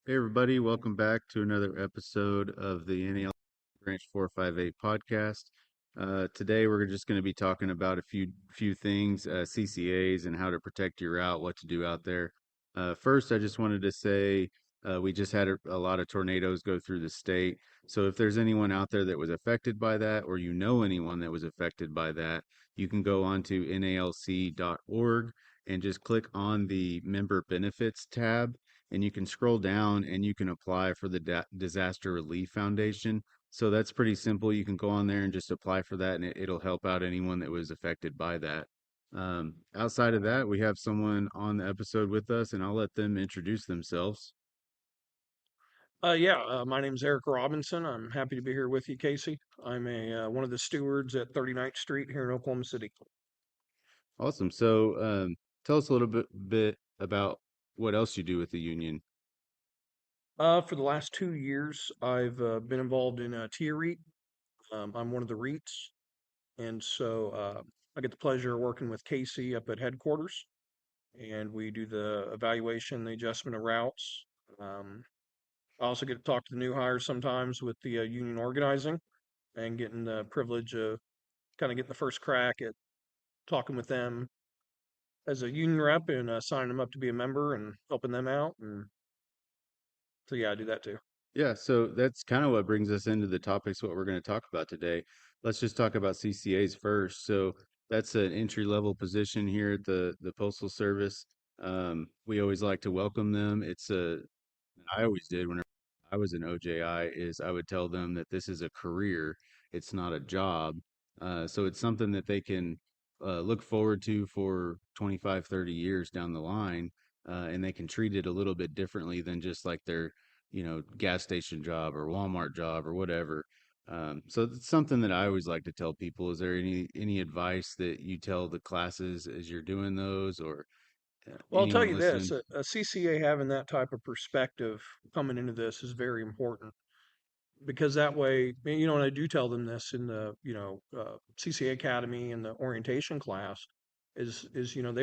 Hey everybody, welcome back to another episode of the NAL Branch 458 podcast. Today we're just going to be talking about a few things, CCAs and how to protect your route, what to do out there. First, I just wanted to say we just had a lot of tornadoes go through the state. So if there's anyone out there that was affected by that, or you know anyone that was affected by that, you can go on to nalc.org and just click on the member benefits tab, and you can scroll down and you can apply for the Disaster Relief Foundation. So that's pretty simple. You can go on there and just apply for that, and it'll help out anyone that was affected by that. Outside of that, we have someone on the episode with us, and I'll let them introduce themselves. My name's Eric Robinson. I'm happy to be here with you, Casey. I'm a one of the stewards at 39th Street here in Oklahoma City. Awesome. So tell us a little bit about what else you do with the union. For the last 2 years, I've been involved in TIA REIT. I'm one of the REITs, and I get the pleasure of working with Casey up at headquarters, and we do the evaluation, the adjustment of routes. Um, I also get to talk to the new hires sometimes with the union organizing and getting the privilege of kind of getting the first crack at talking with them as a union rep and signing them up to be a member and helping them out. And so, yeah, I do that too. Yeah, so that's kind of what brings us into the topics what we're going to talk about today. Let's just talk about CCAs first. So that's an entry level position here at the Postal Service. We always like to welcome them. I always did whenever I was in OJI is I would tell them that this is a career, it's not a job. So it's something that they can look forward to for 25, 30 years down the line, and they can treat it a little bit differently than just like their, gas station job or Walmart job or whatever. So it's something that I always like to tell people. Is there any advice that you tell the classes as you're doing those, or Well, I'll tell anyone you this, listening? a CCA having that type of perspective coming into this is very important because that way, and I do tell them this in the, CCA Academy and the orientation class they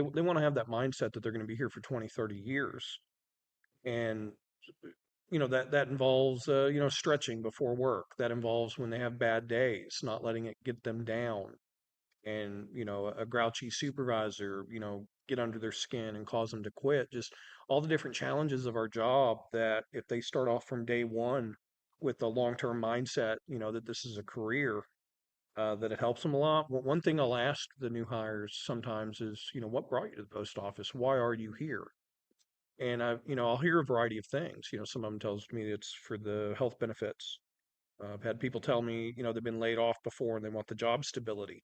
want to have that mindset that they're going to be here for 20, 30 years. And that involves stretching before work. That involves when they have bad days, not letting it get them down. And a grouchy supervisor get under their skin and cause them to quit. Just all the different challenges of our job, that if they start off from day one with a long-term mindset, that this is a career, that it helps them a lot. One thing I'll ask the new hires sometimes is, what brought you to the post office? Why are you here? And I'll hear a variety of things. Some of them tells me it's for the health benefits. I've had people tell me, they've been laid off before and they want the job stability.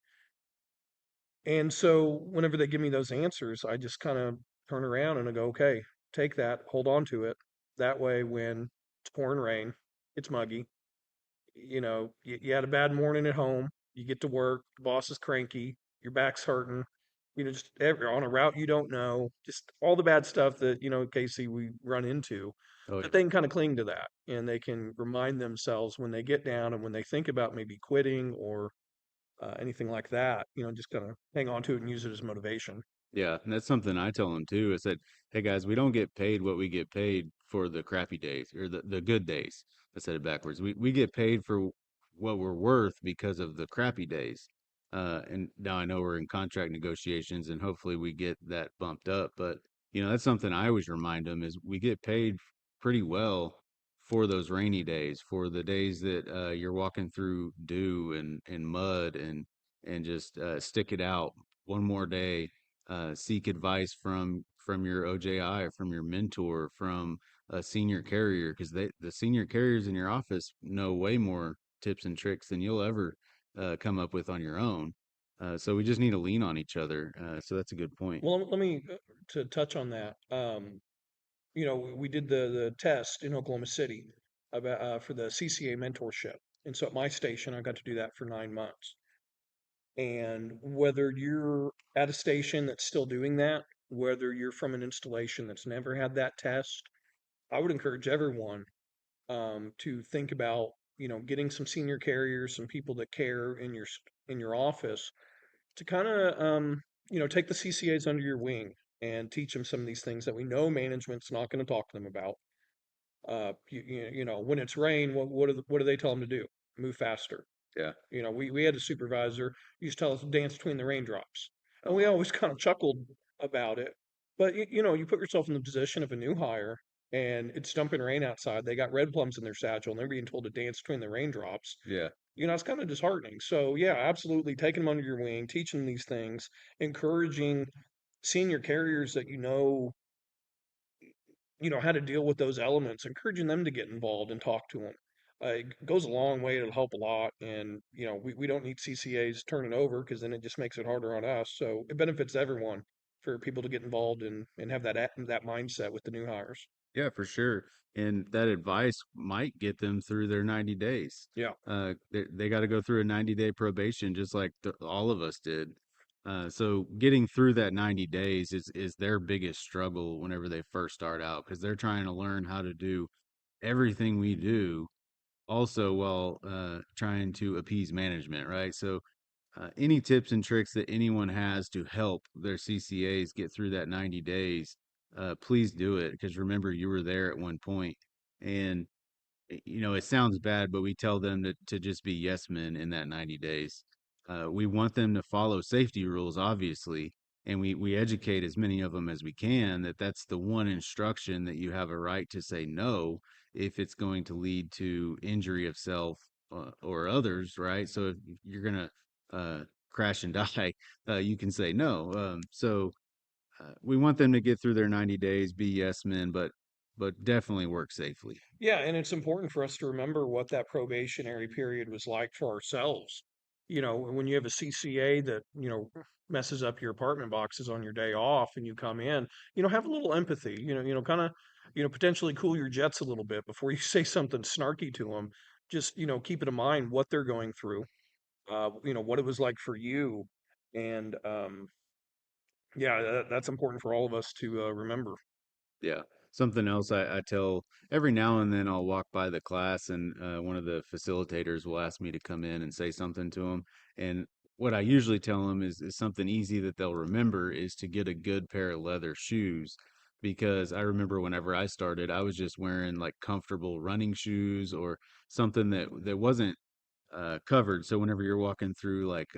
And so whenever they give me those answers, I just kind of turn around and I go, okay, take that, hold on to it. That way, when it's pouring rain, it's muggy, you had a bad morning at home, you get to work, the boss is cranky, your back's hurting, just on a route you don't know, just all the bad stuff that, Casey, we run into, Oh, that they can kind of cling to that and they can remind themselves when they get down and when they think about maybe quitting or anything like that, just kind of hang on to it and use it as motivation. yeah, and that's something I tell them too. I said, "Hey guys, we don't get paid what we get paid for the crappy days or the good days." I said it backwards. We get paid for what we're worth because of the crappy days. And now I know we're in contract negotiations, and hopefully we get that bumped up. But that's something I always remind them is we get paid pretty well for those rainy days, for the days that you're walking through dew and mud and just stick it out one more day. Seek advice from your OJI or from your mentor, from a senior carrier, because the senior carriers in your office know way more tips and tricks than you'll ever come up with on your own. So we just need to lean on each other. So that's a good point. Well, let me to touch on that. We did the test in Oklahoma City about for the CCA mentorship, and so at my station, I got to do that for 9 months. And whether you're at a station that's still doing that, whether you're from an installation that's never had that test, I would encourage everyone to think about getting some senior carriers, some people that care in your office to kind of take the CCAs under your wing and teach them some of these things that we know management's not going to talk to them about. When it's rain, what do they tell them to do? Move faster. Yeah. We had a supervisor who used to tell us to dance between the raindrops, and we Oh, always kind of chuckled about it. But you put yourself in the position of a new hire, and it's dumping rain outside. They got red plums in their satchel, and they're being told to dance between the raindrops. yeah. It's kind of disheartening. So yeah, absolutely, taking them under your wing, teaching them these things, encouraging senior carriers that how to deal with those elements, encouraging them to get involved and talk to them. It goes a long way. It'll help a lot. And, we don't need CCAs turning over because then it just makes it harder on us. So it benefits everyone for people to get involved and have that mindset with the new hires. Yeah, for sure. And that advice might get them through their 90 days. Yeah. They got to go through a 90-day probation, just like all of us did. So getting through that 90 days is their biggest struggle whenever they first start out, because they're trying to learn how to do everything we do, also while trying to appease management, right? So any tips and tricks that anyone has to help their CCAs get through that 90 days, please do it. Because remember, you were there at one point. And, it sounds bad, but we tell them to just be yes men in that 90 days. We want them to follow safety rules, obviously. And we educate as many of them as we can that that's the one instruction that you have a right to say no if it's going to lead to injury of self or others, right? So if you're going to crash and die, you can say no. We want them to get through their 90 days, be yes men, but definitely work safely. Yeah, and it's important for us to remember what that probationary period was like for ourselves. When you have a CCA that, messes up your apartment boxes on your day off and you come in, have a little empathy, kind of, potentially cool your jets a little bit before you say something snarky to them. Just, keep it in mind what they're going through, what it was like for you. And yeah, that's important for all of us to remember. Yeah. Something else I tell every now and then I'll walk by the class and one of the facilitators will ask me to come in and say something to them. And what I usually tell them is something easy that they'll remember is to get a good pair of leather shoes. Because I remember whenever I started, I was just wearing like comfortable running shoes or something that wasn't covered. So whenever you're walking through like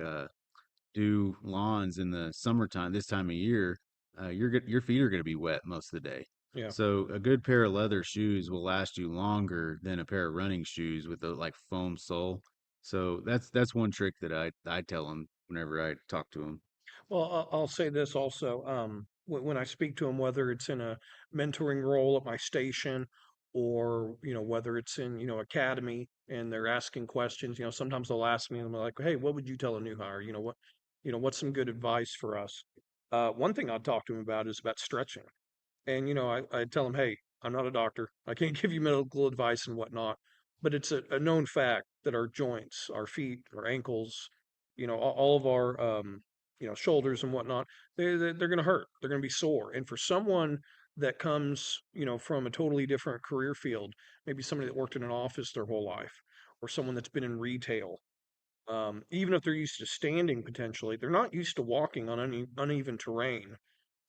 do lawns in the summertime, this time of year, your feet are going to be wet most of the day. Yeah. So a good pair of leather shoes will last you longer than a pair of running shoes with a like foam sole. So that's one trick that I tell them whenever I talk to them. Well, I'll say this also. When I speak to them, whether it's in a mentoring role at my station or, whether it's in, academy and they're asking questions, sometimes they'll ask me and they're like, hey, what would you tell a new hire? What's some good advice for us? One thing I'd talk to them about is about stretching. And, I tell them, hey, I'm not a doctor. I can't give you medical advice and whatnot, but it's a known fact that our joints, our feet, our ankles, all of our, shoulders and whatnot, they're going to hurt. They're going to be sore. And for someone that comes, from a totally different career field, maybe somebody that worked in an office their whole life, or someone that's been in retail, even if they're used to standing potentially, they're not used to walking on uneven terrain,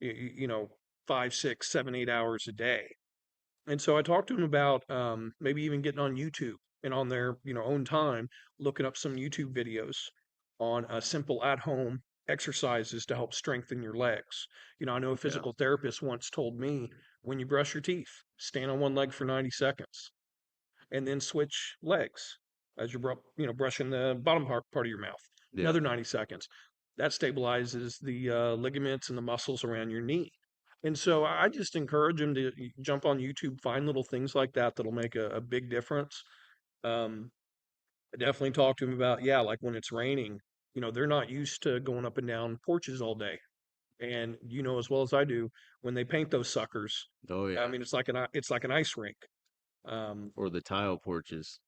you know, 5, 6, 7, 8 hours a day. And so I talked to them about maybe even getting on YouTube and on their own time, looking up some YouTube videos on simple at-home exercises to help strengthen your legs. I know a Yeah. physical therapist once told me when you brush your teeth, stand on one leg for 90 seconds and then switch legs as you're brushing the bottom part of your mouth. Yeah. Another 90 seconds. That stabilizes the ligaments and the muscles around your knee. And so I just encourage them to jump on YouTube, find little things like that that'll make a big difference. Um, I definitely talk to them about, yeah, like when it's raining, they're not used to going up and down porches all day. And as well as I do, when they paint those suckers, Oh I yeah. mean, it's like an ice rink. Um, Or the tile porches.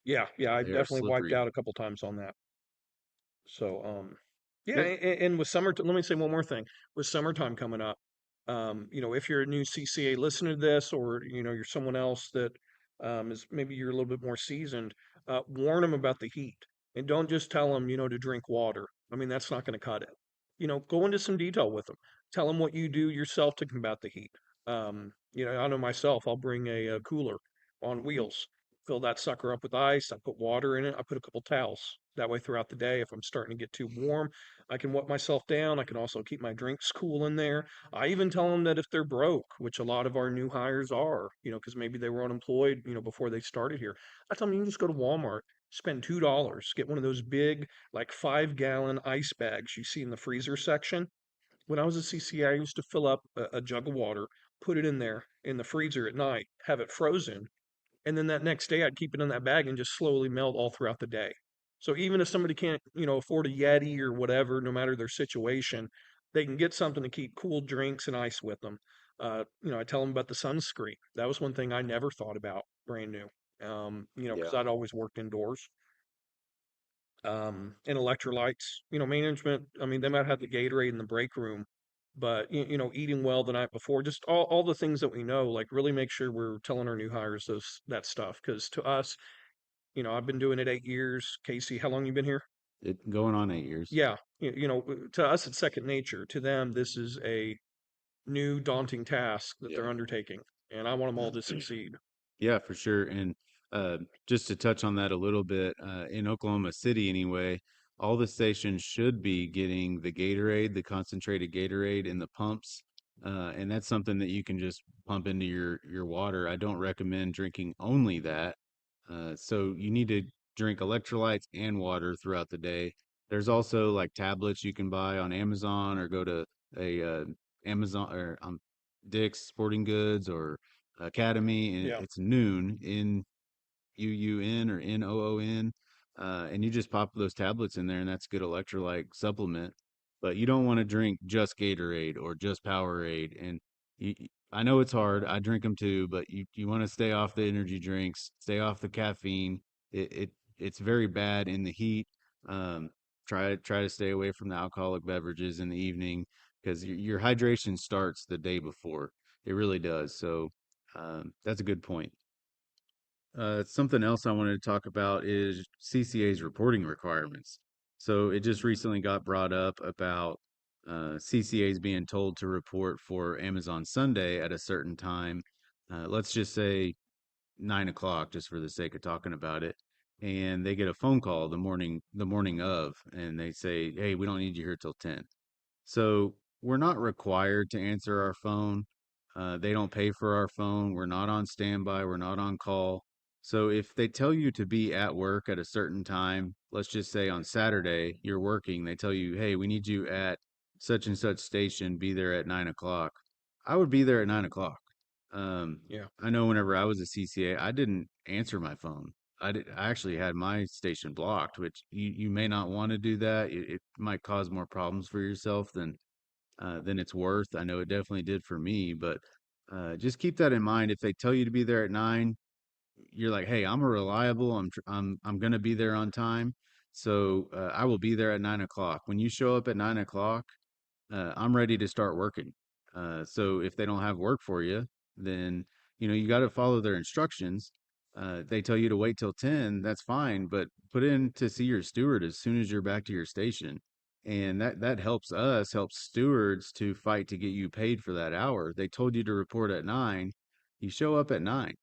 Yeah, yeah, I They are definitely wiped slippery. out a couple times on that. So, yeah, Yeah. and with summer, let me say one more thing. With summertime coming up, if you're a new CCA listening to this, or you're someone else that is maybe you're a little bit more seasoned, warn them about the heat, and don't just tell them, to drink water. I mean, that's not going to cut it. Go into some detail with them. Tell them what you do yourself to combat the heat. I know myself, I'll bring a cooler on wheels, fill that sucker up with ice. I put water in it. I put a couple towels. That way, throughout the day, if I'm starting to get too warm, I can wet myself down. I can also keep my drinks cool in there. I even tell them that if they're broke, which a lot of our new hires are, because maybe they were unemployed, before they started here, I tell them you can just go to Walmart, spend $2, get one of those big, like 5-gallon ice bags you see in the freezer section. When I was a CCA, I used to fill up a jug of water, put it in there in the freezer at night, have it frozen, and then that next day I'd keep it in that bag and just slowly melt all throughout the day. So even if somebody can't, afford a Yeti or whatever, no matter their situation, they can get something to keep cool drinks and ice with them. I tell them about the sunscreen. That was one thing I never thought about brand new. Yeah. Because I'd always worked indoors. And electrolytes. Management, I mean, they might have the Gatorade in the break room, but eating well the night before, just all the things that we know, like really make sure we're telling our new hires that stuff. Because to us, I've been doing it 8 years. Casey, how long you been here? It going on 8 years. Yeah, to us it's second nature. To them, this is a new daunting task that Yeah. they're undertaking, and I want them all to succeed. Yeah, for sure. And just to touch on that a little bit, in Oklahoma City anyway, all the stations should be getting the Gatorade, the concentrated Gatorade in the pumps. And that's something that you can just pump into your water. I don't recommend drinking only that. So you need to drink electrolytes and water throughout the day. There's also like tablets you can buy on Amazon or go to a Amazon or Dick's Sporting Goods or Academy, and Yeah. it's Noon, Nuun or Noon, and you just pop those tablets in there, and that's a good electrolyte supplement. But you don't want to drink just Gatorade or just Powerade, and I know it's hard. I drink them too, but you want to stay off the energy drinks, stay off the caffeine. It's very bad in the heat. Um, try to stay away from the alcoholic beverages in the evening because your hydration starts the day before. It really does. So that's a good point. Something else I wanted to talk about is CCA's reporting requirements. So it just recently got brought up about CCAs being told to report for Amazon Sunday at a certain time. Let's just say 9 o'clock, just for the sake of talking about it. And they get a phone call the morning of, and they say, "Hey, we don't need you here till 10." So we're not required to answer our phone. They don't pay for our phone. We're not on standby. We're not on call. So if they tell you to be at work at a certain time, let's just say on Saturday, you're working, they tell you, hey, we need you at such and such station, be there at 9 o'clock. I would be there at 9 o'clock. Yeah. I know whenever I was a CCA, I didn't answer my phone. I actually had my station blocked, which you may not want to do that. It might cause more problems for yourself than it's worth. I know it definitely did for me, but just keep that in mind. If they tell you to be there at 9, you're like, hey, I'm a reliable. I'm gonna be there on time, so I will be there at 9 o'clock. When you show up at 9 o'clock, I'm ready to start working. So if they don't have work for you, then you got to follow their instructions. They tell you to wait till 10, that's fine, but put in to see your steward as soon as you're back to your station. And that helps stewards to fight to get you paid for that hour. They told you to report at 9, you show up at 9.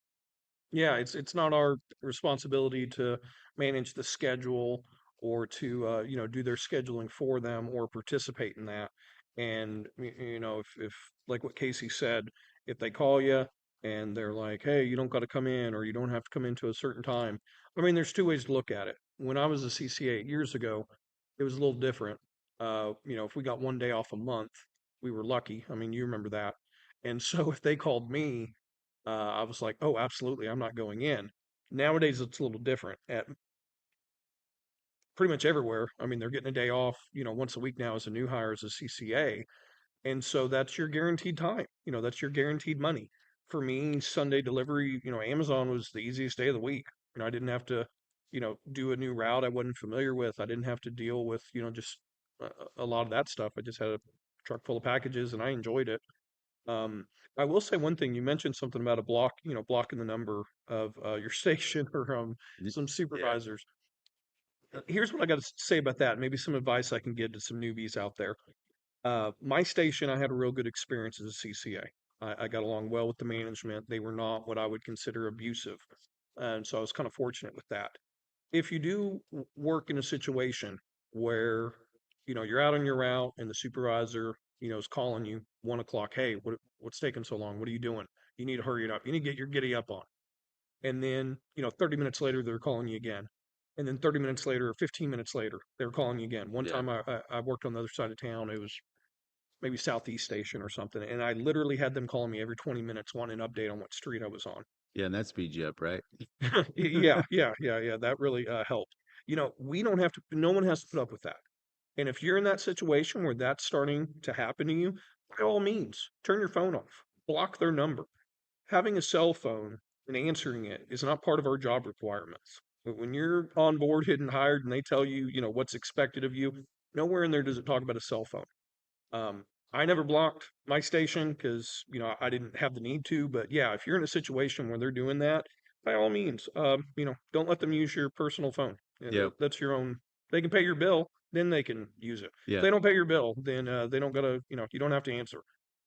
Yeah, it's not our responsibility to manage the schedule or to do their scheduling for them or participate in that. And if like what Casey said, if they call you and they're like, "Hey, you don't got to come in," or "You don't have to come into a certain time." I mean, there's two ways to look at it. When I was a CCA 8 years ago, it was a little different. If we got one day off a month, we were lucky. I mean, you remember that. And so if they called me I was like, oh, absolutely, I'm not going in. Nowadays, it's a little different at pretty much everywhere. I mean, they're getting a day off, once a week now as a new hire as a CCA. And so that's your guaranteed time. That's your guaranteed money. For me, Sunday delivery, Amazon was the easiest day of the week. I didn't have to, do a new route I wasn't familiar with. I didn't have to deal with, just a lot of that stuff. I just had a truck full of packages and I enjoyed it. Um, I will say one thing. You mentioned something about a block, blocking the number of your station or some Yeah. supervisors. Here's what I got to say about that. Maybe some advice I can give to some newbies out there. My station, I had a real good experience as a CCA. I got along well with the management. They were not what I would consider abusive. And so I was kind of fortunate with that. If you do work in a situation where, you're out on your route and the supervisor, is calling you 1 o'clock, hey, what's taking so long? What are you doing? You need to hurry it up. You need to get your giddy up on. And then, 30 minutes later, they're calling you again. And then 30 minutes later or 15 minutes later, they're calling you again. One Yeah. time I worked on the other side of town. It was maybe Southeast Station or something. And I literally had them calling me every 20 minutes wanting an update on what street I was on. Yeah, and that speeds you up, right? Yeah, yeah, yeah, yeah. That really helped. We don't have to, no one has to put up with that. And if you're in that situation where that's starting to happen to you, by all means, turn your phone off, block their number. Having a cell phone and answering it is not part of our job requirements. But when you're on board, hidden hired, and they tell you, what's expected of you, nowhere in there does it talk about a cell phone. Um, I never blocked my station because, I didn't have the need to. But yeah, if you're in a situation where they're doing that, by all means, don't let them use your personal phone. Yep. That's your own. They can pay your bill, then they can use it. If Yeah. they don't pay your bill, then they don't gotta, you don't have to answer.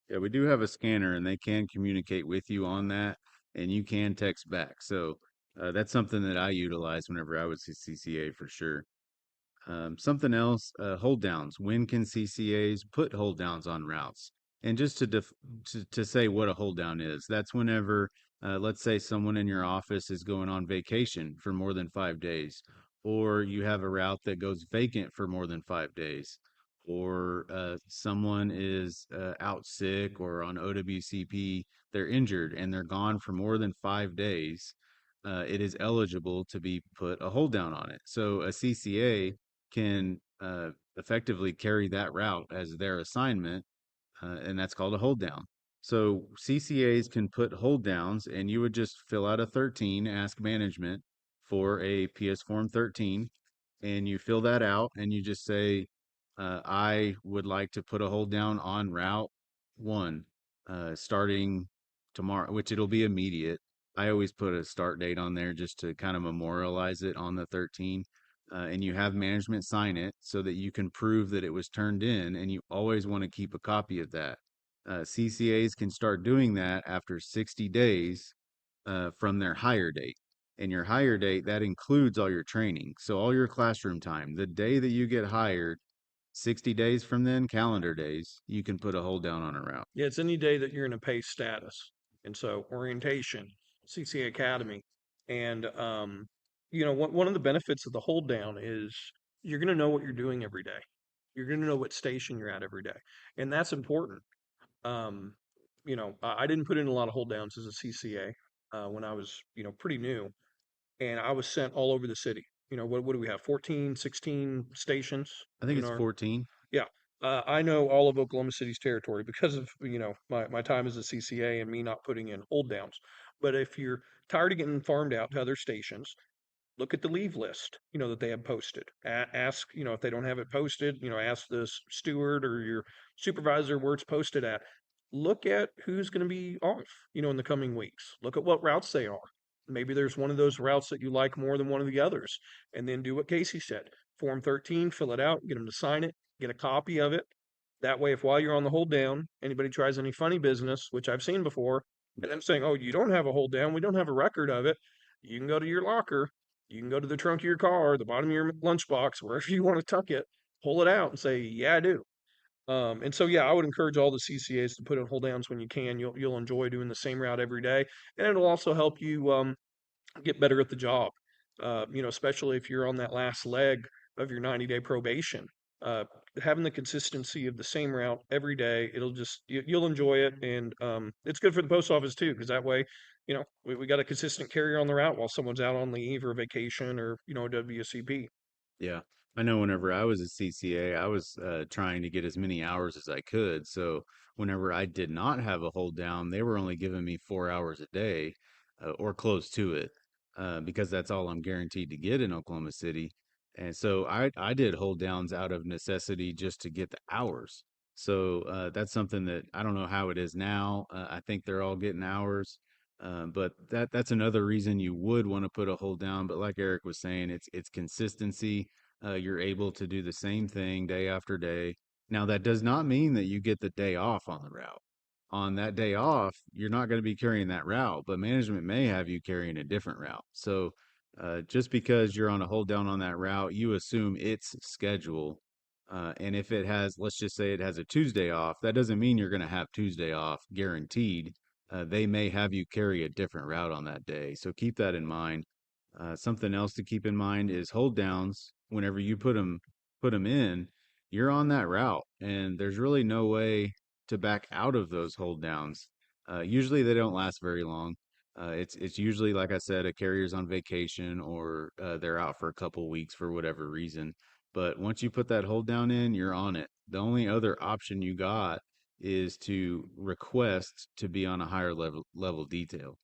Yeah, we do have a scanner and they can communicate with you on that and you can text back. So that's something that I utilized whenever I was a CCA for sure. Something else, hold downs. When can CCAs put hold downs on routes? And just to say what a hold down is, that's whenever, let's say, someone in your office is going on vacation for more than 5 days, or you have a route that goes vacant for more than 5 days, or someone is out sick or on OWCP, they're injured and they're gone for more than 5 days. It is eligible to be put a hold down on it. So a CCA can effectively carry that route as their assignment, and that's called a hold down. So CCAs can put hold downs, and you would just fill out a 13, ask management for a PS Form 13, and you fill that out, and you just say, I would like to put a hold down on Route 1, starting tomorrow, which it'll be immediate. I always put a start date on there just to kind of memorialize it on the 13, and you have management sign it so that you can prove that it was turned in, and you always want to keep a copy of that. CCAs can start doing that after 60 days from their hire date. And your hire date, that includes all your training. So, all your classroom time, the day that you get hired, 60 days from then, calendar days, you can put a hold down on a route. Yeah, it's any day that you're in a pay status. And so orientation, CCA Academy. And, one of the benefits of the hold down is you're going to know what you're doing every day. You're going to know what station you're at every day. And that's important. Um, I didn't put in a lot of hold downs as a CCA when I was, pretty new. And I was sent all over the city. What do we have? 14, 16 stations I think in it's our, 14. yeah. I know all of Oklahoma City's territory because of, my time as a CCA and me not putting in hold downs. But if you're tired of getting farmed out to other stations, look at the leave list, that they have posted. Ask, if they don't have it posted, ask the steward or your supervisor where it's posted at. Look at who's going to be off, in the coming weeks. Look at what routes they are. Maybe there's one of those routes that you like more than one of the others. And then do what Casey said. Form 13, fill it out, get them to sign it, get a copy of it. That way, if while you're on the hold down, anybody tries any funny business, which I've seen before, and them saying, oh, you don't have a hold down, we don't have a record of it, you can go to your locker, you can go to the trunk of your car, the bottom of your lunchbox, wherever you want to tuck it, pull it out and say, yeah, I do. And so, yeah, I would encourage all the CCAs to put in hold downs when you can. You'll enjoy doing the same route every day, and it'll also help you get better at the job. Especially if you're on that last leg of your 90-day probation. Uh, Having the consistency of the same route every day, you'll enjoy it, and it's good for the post office too, because that way, we got a consistent carrier on the route while someone's out on leave or vacation or WCP. Yeah. I know whenever I was a CCA, I was trying to get as many hours as I could. So whenever I did not have a hold down, they were only giving me 4 hours a day or close to it because that's all I'm guaranteed to get in Oklahoma City. And so I did hold downs out of necessity just to get the hours. So that's something that I don't know how it is now. I think they're all getting hours. But that's another reason you would want to put a hold down. But like Eric was saying, it's consistency. You're able to do the same thing day after day. Now that does not mean that you get the day off on the route. on that day off, you're not going to be carrying that route, but management may have you carrying a different route. So just because you're on a hold down on that route, you assume its schedule. And if it has, let's just say it has a Tuesday off, that doesn't mean you're going to have Tuesday off guaranteed. They may have you carry a different route on that day. So keep that in mind. Something else to keep in mind is hold downs. Whenever you put them in, you're on that route, and there's really no way to back out of those hold downs. Usually they don't last very long. It's usually, like I said, a carrier's on vacation or they're out for a couple weeks for whatever reason. But once you put that hold down in, you're on it. The only other option you got is to request to be on a higher level detail.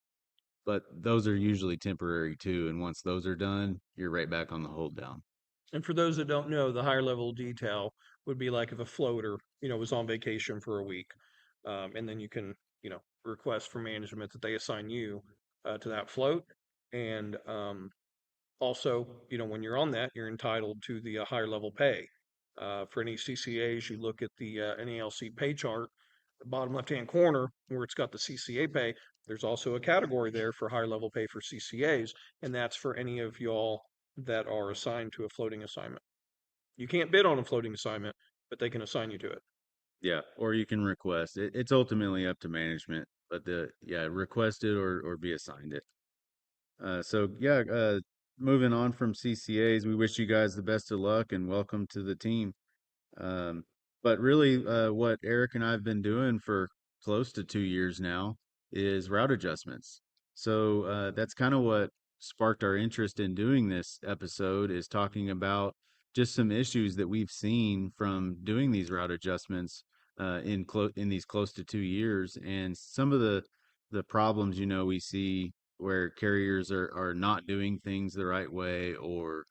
But those are usually temporary too, and once those are done, you're right back on the hold down. And for those that don't know, the higher level detail would be like if a floater, was on vacation for a week, and then you can, request for management that they assign you to that float. And also, when you're on that, you're entitled to the higher level pay. For any CCAs, you look at the NALC pay chart, the bottom left-hand corner where it's got the CCA pay. There's also a category there for higher level pay for CCAs, and that's for any of y'all that are assigned to a floating assignment. You can't bid on a floating assignment, but they can assign you to it. Yeah, or you can request it. It's ultimately up to management, but request it or be assigned it. Moving on from CCAs, we wish you guys the best of luck and welcome to the team. Um, but really, what Eric and I have been doing for close to 2 years now is route adjustments. So that's kind of what sparked our interest in doing this episode is talking about just some issues that we've seen from doing these route adjustments in these close to 2 years, and some of the problems we see where carriers are not doing things the right way, or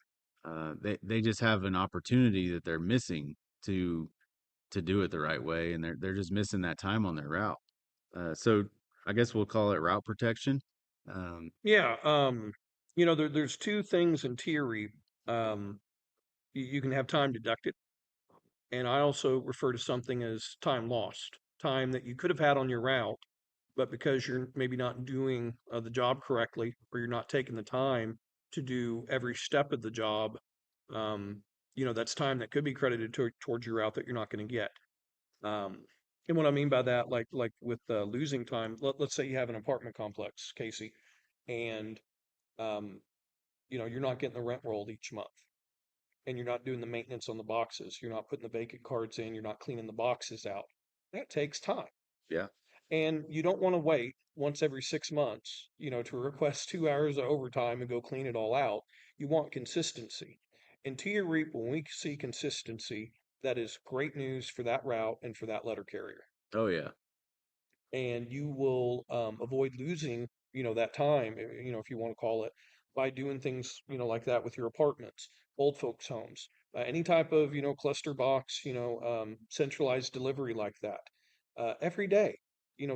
they just have an opportunity that they're missing to do it the right way, and they're just missing that time on their route. So I guess we'll call it route protection. Um, Yeah, there's two things in theory. Um, you can have time deducted, and I also refer to something as time lost, time that you could have had on your route, but because you're maybe not doing the job correctly, or you're not taking the time to do every step of the job, um, that's time that could be credited towards your route that you're not going to get. Um, and what I mean by that, like with losing time, let's say you have an apartment complex, Casey, and um, you're not getting the rent rolled each month, and you're not doing the maintenance on the boxes. You're not putting the vacant cards in. You're not cleaning the boxes out. That takes time. yeah, And you don't want to wait once every 6 months, to request 2 hours of overtime and go clean it all out. You want consistency. And to your reap, when we see consistency, that is great news for that route and for that letter carrier. oh yeah, And you will avoid losing, that time, if you want to call it, by doing things, like that with your apartments, old folks' homes, any type of, cluster box, centralized delivery like that. Every day,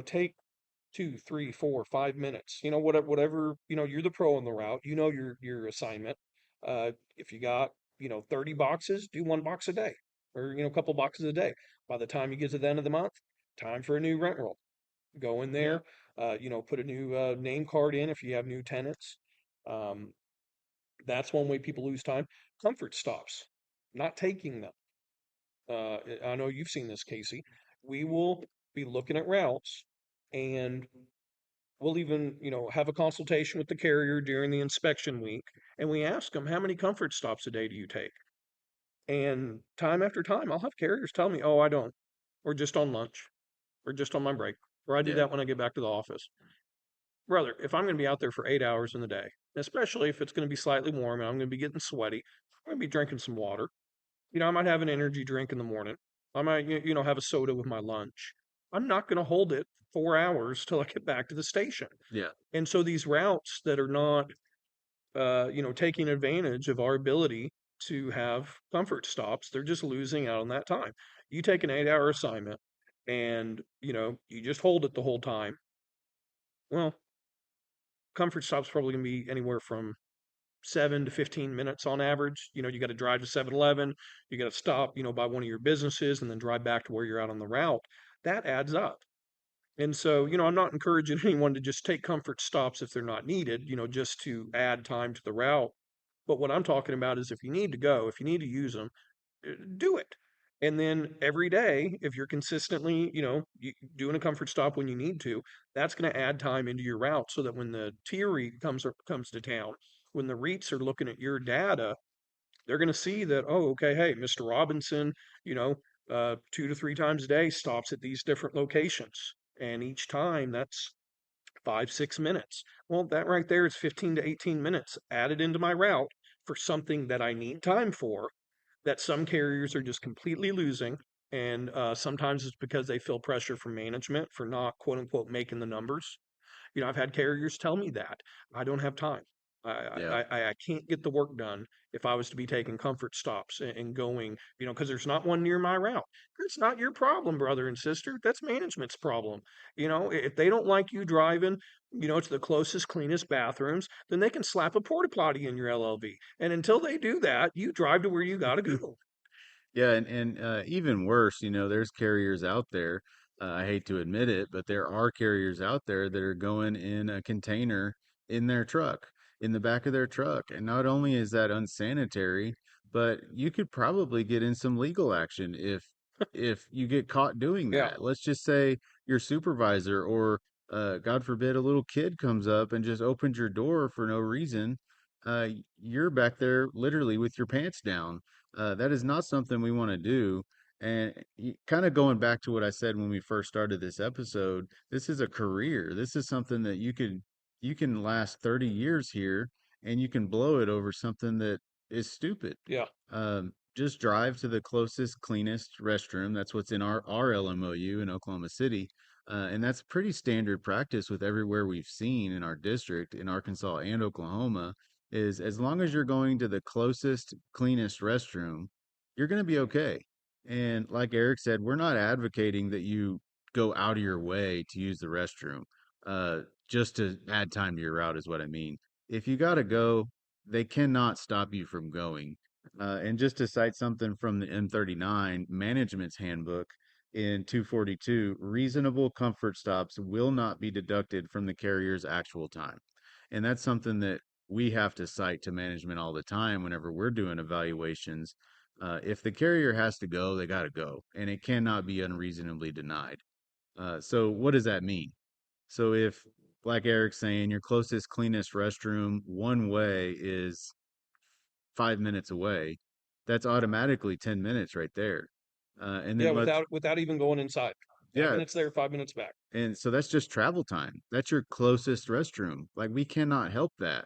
take 2, 3, 4, 5 minutes, whatever, you're the pro on the route, your assignment. If you got, 30 boxes, do one box a day, or, a couple boxes a day. By the time you get to the end of the month, time for a new rent roll. Go in yeah, there, put a new name card in if you have new tenants. Um, that's one way people lose time. Comfort stops, not taking them. I know you've seen this, Casey. We will be looking at routes, and we'll even, have a consultation with the carrier during the inspection week, and we ask them, how many comfort stops a day do you take? And time after time, I'll have carriers tell me, oh, I don't, or just on lunch, or just on my break, or I do yeah, that when I get back to the office. Brother, if I'm going to be out there for 8 hours in the day, especially if it's going to be slightly warm and I'm going to be getting sweaty, I'm going to be drinking some water. I might have an energy drink in the morning. I might, have a soda with my lunch. I'm not going to hold it 4 hours till I get back to the station. yeah, And so these routes that are not, taking advantage of our ability to have comfort stops, they're just losing out on that time. You take an 8 hour assignment and, you just hold it the whole time. Well, comfort stop's probably going to be anywhere from 7 to 15 minutes on average. You got to drive to 7-Eleven, you got to stop, by one of your businesses and then drive back to where you're out on the route. That adds up. And so, I'm not encouraging anyone to just take comfort stops if they're not needed, just to add time to the route. But what I'm talking about is if you need to go, if you need to use them, do it. And then every day, if you're consistently, doing a comfort stop when you need to, that's going to add time into your route so that when the Tier comes to town, when the REITs are looking at your data, they're going to see that, oh, okay, hey, Mr. Robinson, 2 to 3 times a day stops at these different locations. And each time that's 5, 6 minutes. Well, that right there is 15 to 18 minutes added into my route for something that I need time for that some carriers are just completely losing. And sometimes it's because they feel pressure from management for not, quote unquote, making the numbers. I've had carriers tell me that I don't have time. Yeah. I can't get the work done if I was to be taking comfort stops and going, because there's not one near my route. It's not your problem, brother and sister. That's management's problem. If they don't like you driving, to the closest, cleanest bathrooms, then they can slap a porta potty in your LLV. And until they do that, you drive to where you got to go. Yeah, and even worse, there's carriers out there. I hate to admit it, but there are carriers out there that are going in a container in their truck, in the back of their truck. And not only is that unsanitary, but you could probably get in some legal action if you get caught doing Yeah, that. Let's just say your supervisor or God forbid a little kid comes up and just opens your door for no reason. You're back there literally with your pants down. That is not something we want to do. And kind of going back to what I said when we first started this episode, this is a career. This is something that you can last 30 years here and you can blow it over something that is stupid. yeah. Just drive to the closest, cleanest restroom. That's what's in our LMOU in Oklahoma City. And that's pretty standard practice with everywhere we've seen in our district in Arkansas and Oklahoma is as long as you're going to the closest, cleanest restroom, you're going to be okay. And like Eric said, we're not advocating that you go out of your way to use the restroom, uh, just to add time to your route, is what I mean. If you got to go, they cannot stop you from going. And just to cite something from the M39 Management's Handbook in 242, reasonable comfort stops will not be deducted from the carrier's actual time. And that's something that we have to cite to management all the time whenever we're doing evaluations. If the carrier has to go, they got to go, and it cannot be unreasonably denied. So, what does that mean? So, if, like Eric's saying, your closest, cleanest restroom one way is 5 minutes away, that's automatically 10 minutes right there. And Yeah, then let's, without even going inside. five yeah, minutes there, 5 minutes back. and so that's just travel time. That's your closest restroom. Like, we cannot help that.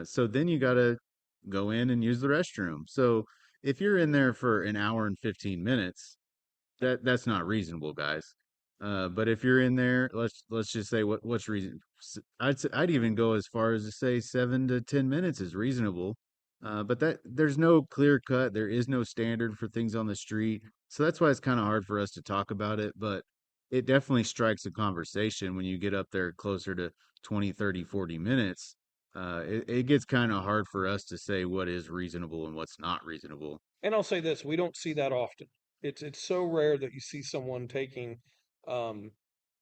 So then you got to go in and use the restroom. So if you're in there for an hour and 15 minutes, that's not reasonable, guys. But if you're in there, let's just say what's reason. I'd even go as far as to say 7 to 10 minutes is reasonable. But that there's no clear cut. There is no standard for things on the street, so that's why it's kind of hard for us to talk about it. But it definitely strikes a conversation when you get up there closer to 20, 30, 40 minutes. It gets kind of hard for us to say what is reasonable and what's not reasonable. And I'll say this, we don't see that often. It's so rare that you see someone taking um,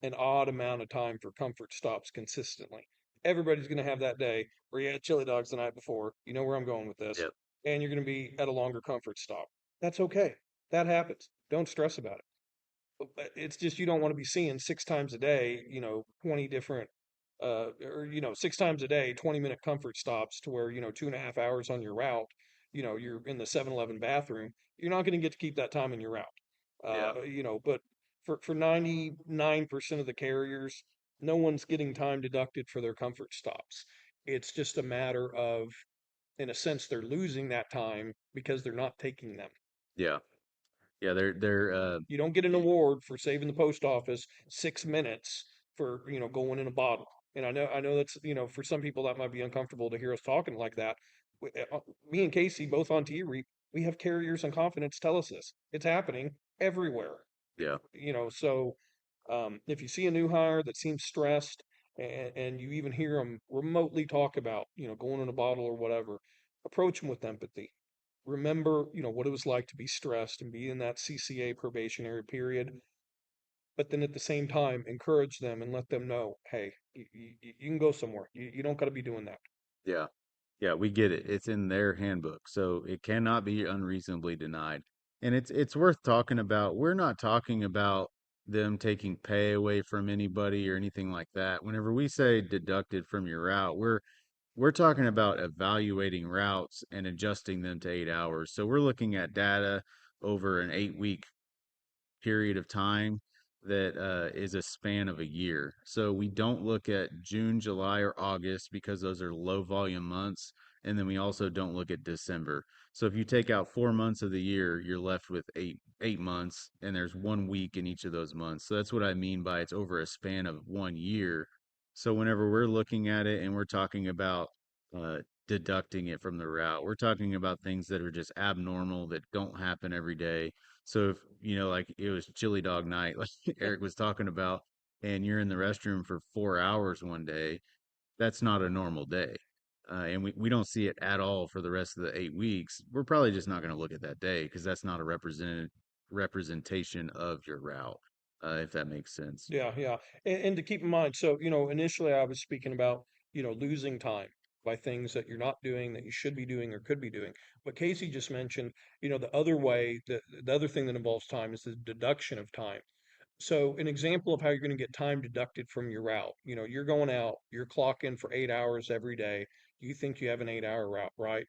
an odd amount of time for comfort stops consistently. Everybody's going to have that day where you had chili dogs the night before. You know where I'm going with this. Yep. And you're going to be at a longer comfort stop. That's okay. That happens. Don't stress about it. But it's just you don't want to be seeing 6 times a day, 20 different, or, 6 times a day, 20-minute comfort stops to where, 2.5 hours on your route, you're in the 7-Eleven bathroom. You're not going to get to keep that time in your route. Yeah. But for 99% of the carriers, no one's getting time deducted for their comfort stops. It's just a matter of, in a sense, they're losing that time because they're not taking them. Yeah. Yeah. They're You don't get an award for saving the post office 6 minutes for, going in a bottle. And I know that's, for some people that might be uncomfortable to hear us talking like that. Me and Casey, both on T-Reap, we have carriers and confidence tell us this. It's happening everywhere. yeah. So if you see a new hire that seems stressed and you even hear them remotely talk about, going in a bottle or whatever, approach them with empathy. Remember, what it was like to be stressed and be in that CCA probationary period. but then at the same time, encourage them and let them know, hey, you can go somewhere. You don't got to be doing that. Yeah. Yeah, we get it. It's in their handbook, so it cannot be unreasonably denied. And it's worth talking about. We're not talking about them taking pay away from anybody or anything like that. Whenever we say deducted from your route, we're talking about evaluating routes and adjusting them to 8 hours. So we're looking at data over an 8 week period of time that is a span of a year. So we don't look at June, July, or August because those are low volume months. And then we also don't look at December. So if you take out 4 months of the year, you're left with eight months, and there's 1 week in each of those months. So that's what I mean by it's over a span of 1 year. So whenever we're looking at it and we're talking about uh, deducting it from the route, we're talking about things that are just abnormal that don't happen every day. So if like it was chili dog night, like Eric was talking about, and you're in the restroom for 4 hours one day, that's not a normal day. And we don't see it at all for the rest of the 8 weeks. We're probably just not going to look at that day because that's not a representation of your route, if that makes sense. Yeah, yeah. And to keep in mind, so, initially I was speaking about, losing time by things that you're not doing that you should be doing or could be doing. But Casey just mentioned, the other way, the other thing that involves time is the deduction of time. So an example of how you're going to get time deducted from your route, you're going out, you're clocking for 8 hours every day. You think you have an 8 hour route, right?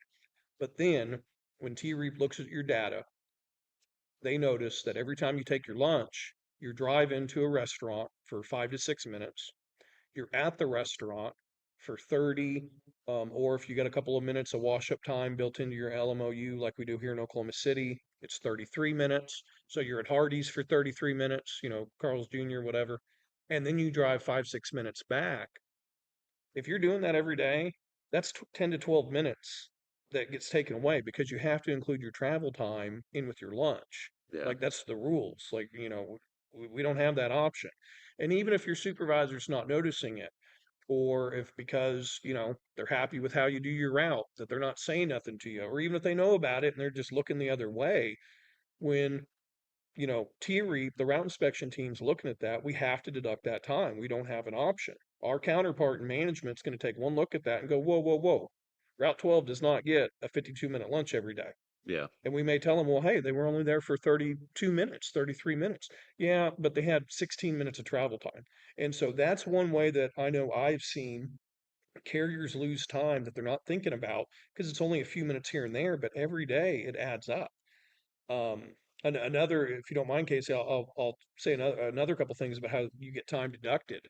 But then when T-Reap looks at your data, they notice that every time you take your lunch, you drive into a restaurant for 5 to 6 minutes. You're at the restaurant for 30, or if you got a couple of minutes of wash up time built into your LMOU, like we do here in Oklahoma City, it's 33 minutes. So you're at Hardee's for 33 minutes, Carl's Jr., whatever. And then you drive 5, 6 minutes back. If you're doing that every day, that's 10 to 12 minutes that gets taken away because you have to include your travel time in with your lunch. Yeah. Like that's the rules. Like, we don't have that option. And even if your supervisor's not noticing it, or if because, they're happy with how you do your route, that they're not saying nothing to you, or even if they know about it and they're just looking the other way, when TREAP, the route inspection team's looking at that, we have to deduct that time. We don't have an option. Our counterpart in management's going to take one look at that and go, whoa, whoa, whoa. Route 12 does not get a 52-minute lunch every day. Yeah. And we may tell them, well, hey, they were only there for 32 minutes, 33 minutes. Yeah, but they had 16 minutes of travel time. And so that's one way that I know I've seen carriers lose time that they're not thinking about because it's only a few minutes here and there, but every day it adds up. Another, if you don't mind, Casey, I'll say another couple things about how you get time deducted.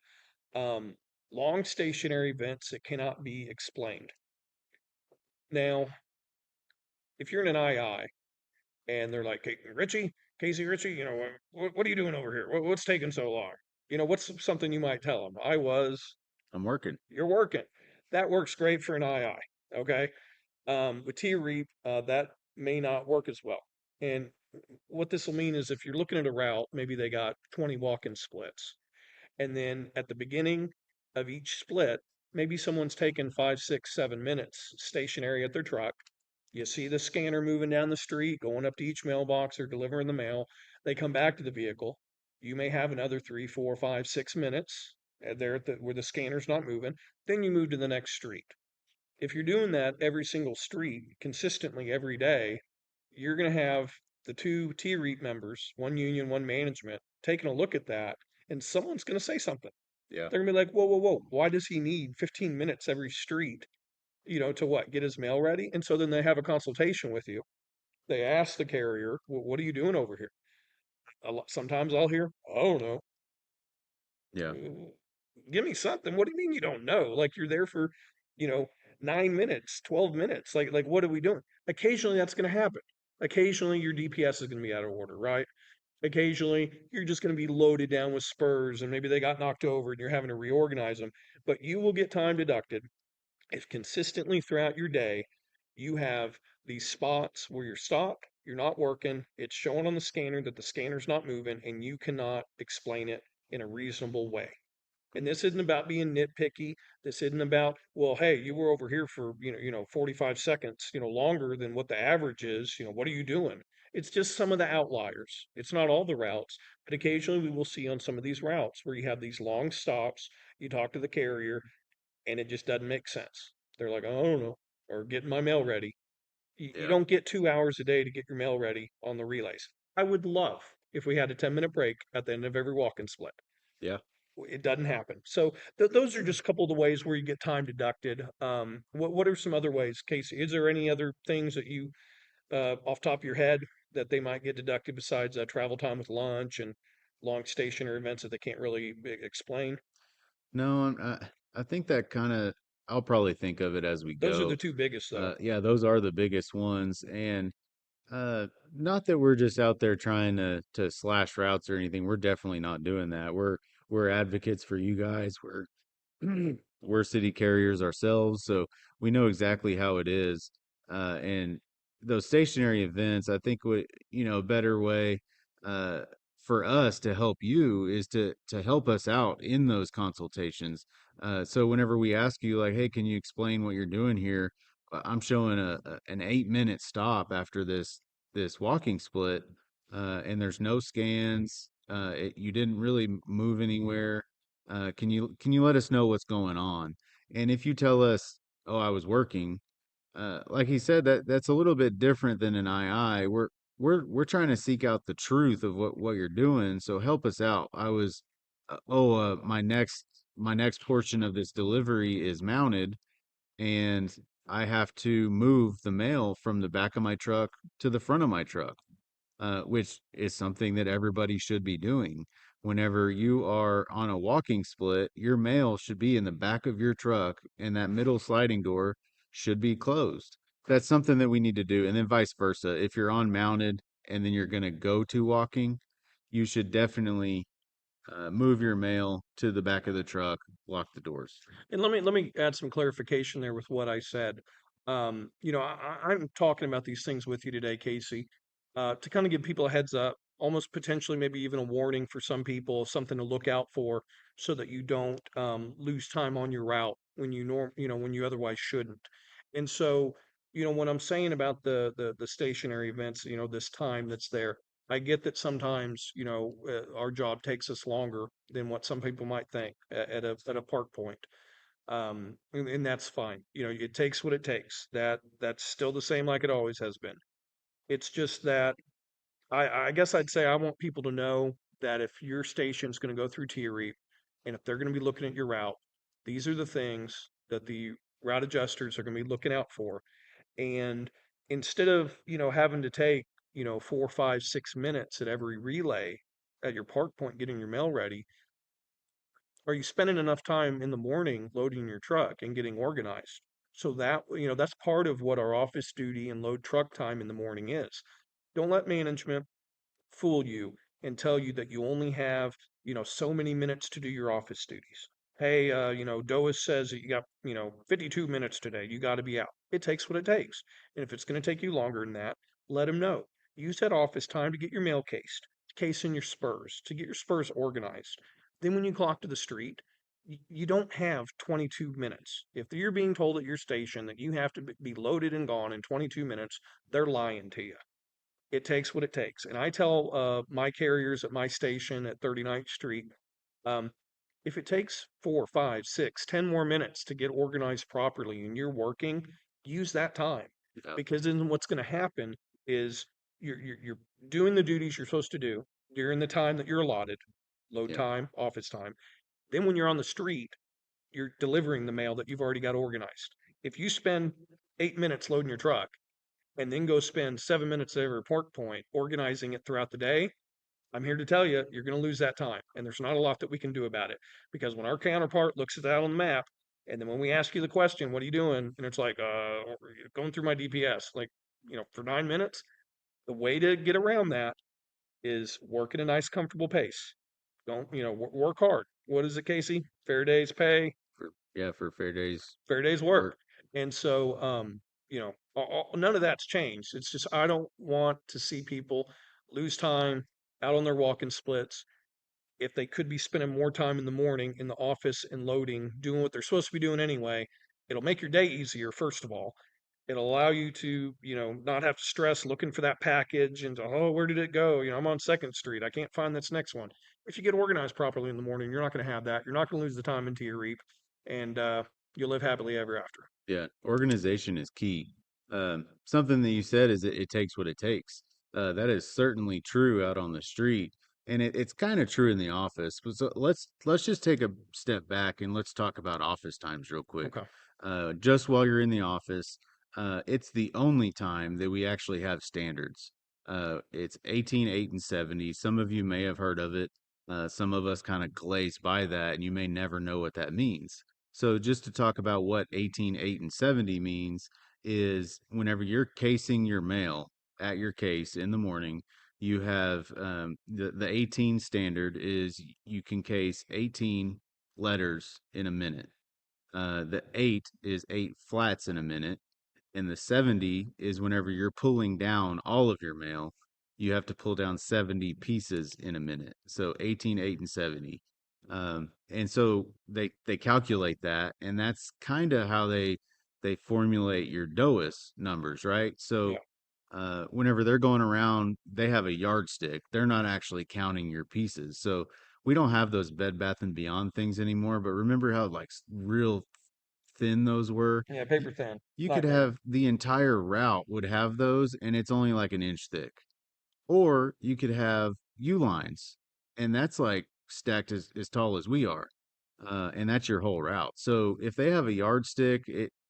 Um, Long stationary events that cannot be explained. Now, if you're in an II and they're like, hey, Ritchie, Casey Ritchie, what are you doing over here? What's taking so long? What's something you might tell them? I'm working. You're working. That works great for an II. Okay. With T-Reap, that may not work as well. And what this will mean is if you're looking at a route, maybe they got 20 walk-in splits. And then at the beginning of each split, maybe someone's taken 5, 6, 7 minutes stationary at their truck. You see the scanner moving down the street, going up to each mailbox or delivering the mail. They come back to the vehicle. You may have another 3, 4, 5, 6 minutes there where the scanner's not moving. Then you move to the next street. If you're doing that every single street consistently every day, you're going to have the two T-REAP members, one union, one management, taking a look at that, and someone's going to say something. Yeah. They're going to be like, whoa, whoa, whoa, why does he need 15 minutes every street, to what, get his mail ready? And so then they have a consultation with you. They ask the carrier, well, what are you doing over here? Sometimes I'll hear, I don't know. Yeah. Give me something. What do you mean you don't know? Like you're there for, you know, 9 minutes, 12 minutes. Like what are we doing? Occasionally that's going to happen. Occasionally your DPS is going to be out of order, right? Occasionally you're just going to be loaded down with spurs and maybe they got knocked over and you're having to reorganize them. But you will get time deducted if consistently throughout your day you have these spots where you're stopped, you're not working, it's showing on the scanner that the scanner's not moving, and you cannot explain it in a reasonable way. And this isn't about being nitpicky. This isn't about, well, hey, you were over here for 45 seconds, longer than what the average is. What are you doing? It's just some of the outliers. It's not all the routes, but occasionally we will see on some of these routes where you have these long stops. You talk to the carrier, and it just doesn't make sense. They're like, oh, I don't know, or getting my mail ready. You Yeah. don't get 2 hours a day to get your mail ready on the relays. I would love if we had a 10-minute break at the end of every walk and split. Yeah. It doesn't happen. So those are just a couple of the ways where you get time deducted. What are some other ways, Casey? Is there any other things that you, off top of your head, that they might get deducted besides travel time with lunch and long stationary events that they can't really explain? No, I think that kind of, I'll probably think of it as we Those are the go. two biggest, though. Yeah, those are the biggest ones. And not that we're just out there trying to slash routes or anything. We're definitely not doing that. We're advocates for you guys. We're city carriers ourselves, so we know exactly how it is. And those stationary events, I think what, a better way uh for us to help you is to help us out in those consultations. So whenever we ask you like, hey, can you explain what you're doing here? I'm showing an 8-minute stop after this walking split, and there's no scans. You didn't really move anywhere. Can you let us know what's going on? And if you tell us, oh, I was working, like he said, that's a little bit different than an II. We're trying to seek out the truth of what you're doing. So help us out. I was, my next portion of this delivery is mounted, and I have to move the mail from the back of my truck to the front of my truck, which is something that everybody should be doing. Whenever you are on a walking split, your mail should be in the back of your truck, and that middle sliding door should be closed. That's something that we need to do. And then vice versa. If you're on mounted and then you're going to go to walking, you should definitely move your mail to the back of the truck, lock the doors. And let me add some clarification there with what I said. I'm talking about these things with you today, Casey, to kind of give people a heads up, almost potentially maybe even a warning for some people, something to look out for, so that you don't lose time on your route when when you otherwise shouldn't. And so, when I'm saying about the stationary events, this time that's there, I get that sometimes, our job takes us longer than what some people might think at a park point. And that's fine. It takes what it takes. That's still the same like it always has been. It's just that I guess I'd say I want people to know that if your station's going to go through Tier, and if they're going to be looking at your route, these are the things that the route adjusters are going to be looking out for. And instead of, having to take, 4, 5, 6 minutes at every relay at your park point getting your mail ready, are you spending enough time in the morning loading your truck and getting organized? So that, that's part of what our office duty and load truck time in the morning is. Don't let management fool you and tell you that you only have, so many minutes to do your office duties. Hey, DOAS says that you got, 52 minutes today. You got to be out. It takes what it takes. And if it's going to take you longer than that, let them know. Use that office time to get your mail cased, case in your spurs, to get your spurs organized. Then when you clock to the street, you don't have 22 minutes. If you're being told at your station that you have to be loaded and gone in 22 minutes, they're lying to you. It takes what it takes. And I tell my carriers at my station at 39th Street, um, if it takes 4, 5, 6, 10 more minutes to get organized properly and you're working, use that time. Yeah. Because then what's going to happen is you're doing the duties you're supposed to do during the time that you're allotted, load Yeah. time, office time. Then when you're on the street, you're delivering the mail that you've already got organized. If you spend 8 minutes loading your truck and then go spend 7 minutes at every port point organizing it throughout the day, I'm here to tell you, you're going to lose that time. And there's not a lot that we can do about it. Because when our counterpart looks at that on the map, and then when we ask you the question, what are you doing? And it's like, going through my DPS, like, for 9 minutes, the way to get around that is work at a nice, comfortable pace. Don't, work hard. What is it, Casey? Fair day's pay, For fair days fair day's work. work. And so, none of that's changed. It's just I don't want to see people lose time out on their walking splits if they could be spending more time in the morning in the office and loading, doing what they're supposed to be doing anyway. It'll make your day easier, first of all. It'll allow you to, not have to stress looking for that package and, oh, where did it go? I'm on Second Street. I can't find this next one. If you get organized properly in the morning, you're not going to have that. You're not going to lose the time into your reap, and you'll live happily ever after. Yeah, organization is key. Something that you said is it takes what it takes. That is certainly true out on the street, and it's kind of true in the office. But so let's just take a step back and let's talk about office times real quick. Okay. Just while you're in the office, it's the only time that we actually have standards. It's 18, 8, and 70. Some of you may have heard of it. Some of us kind of glaze by that, and you may never know what that means. So just to talk about what 18, 8, and 70 means is whenever you're casing your mail at your case in the morning, you have the 18 standard is you can case 18 letters in a minute. The 8 is 8 flats in a minute, and the 70 is whenever you're pulling down all of your mail, you have to pull down 70 pieces in a minute. So 18, 8, and 70. And so they calculate that, and that's kind of how they formulate your DOIS numbers, right? So Yeah. whenever they're going around, they have a yardstick. They're not actually counting your pieces. So we don't have those Bed Bath and Beyond things anymore. But remember how like real thin those were? Yeah, You, paper thin. you could Nightmare. have the entire route would have those, and it's only like an inch thick. Or you could have U lines, and that's like stacked as tall as we are. And that's your whole route. So if they have a yardstick,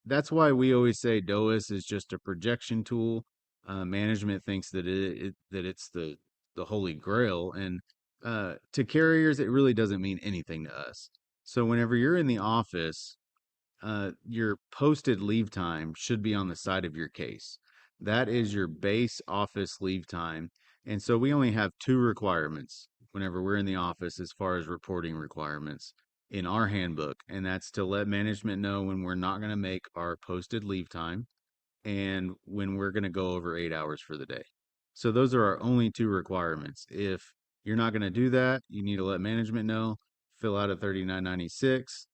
that's why we always say DOIS is just a projection tool. Management thinks that that it's the holy grail, and to carriers, it really doesn't mean anything to us. So whenever you're in the office, your posted leave time should be on the side of your case. That is your base office leave time. And so we only have two requirements whenever we're in the office as far as reporting requirements in our handbook. And that's to let management know when we're not going to make our posted leave time and when we're going to go over 8 hours for the day. So those are our only two requirements. If you're not going to do that, you need to let management know, fill out a 3996,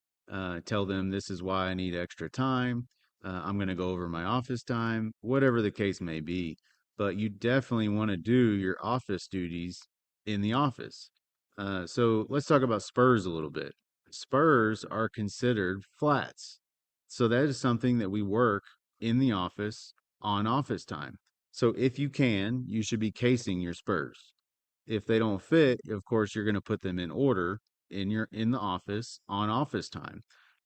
tell them this is why I need extra time. I'm going to go over my office time, whatever the case may be. But you definitely want to do your office duties in the office. So let's talk about spurs a little bit. Spurs are considered flats. So that is something that we work in the office on office time. So if you can, you should be casing your spurs. If they don't fit, of course, you're going to put them in order in the office on office time.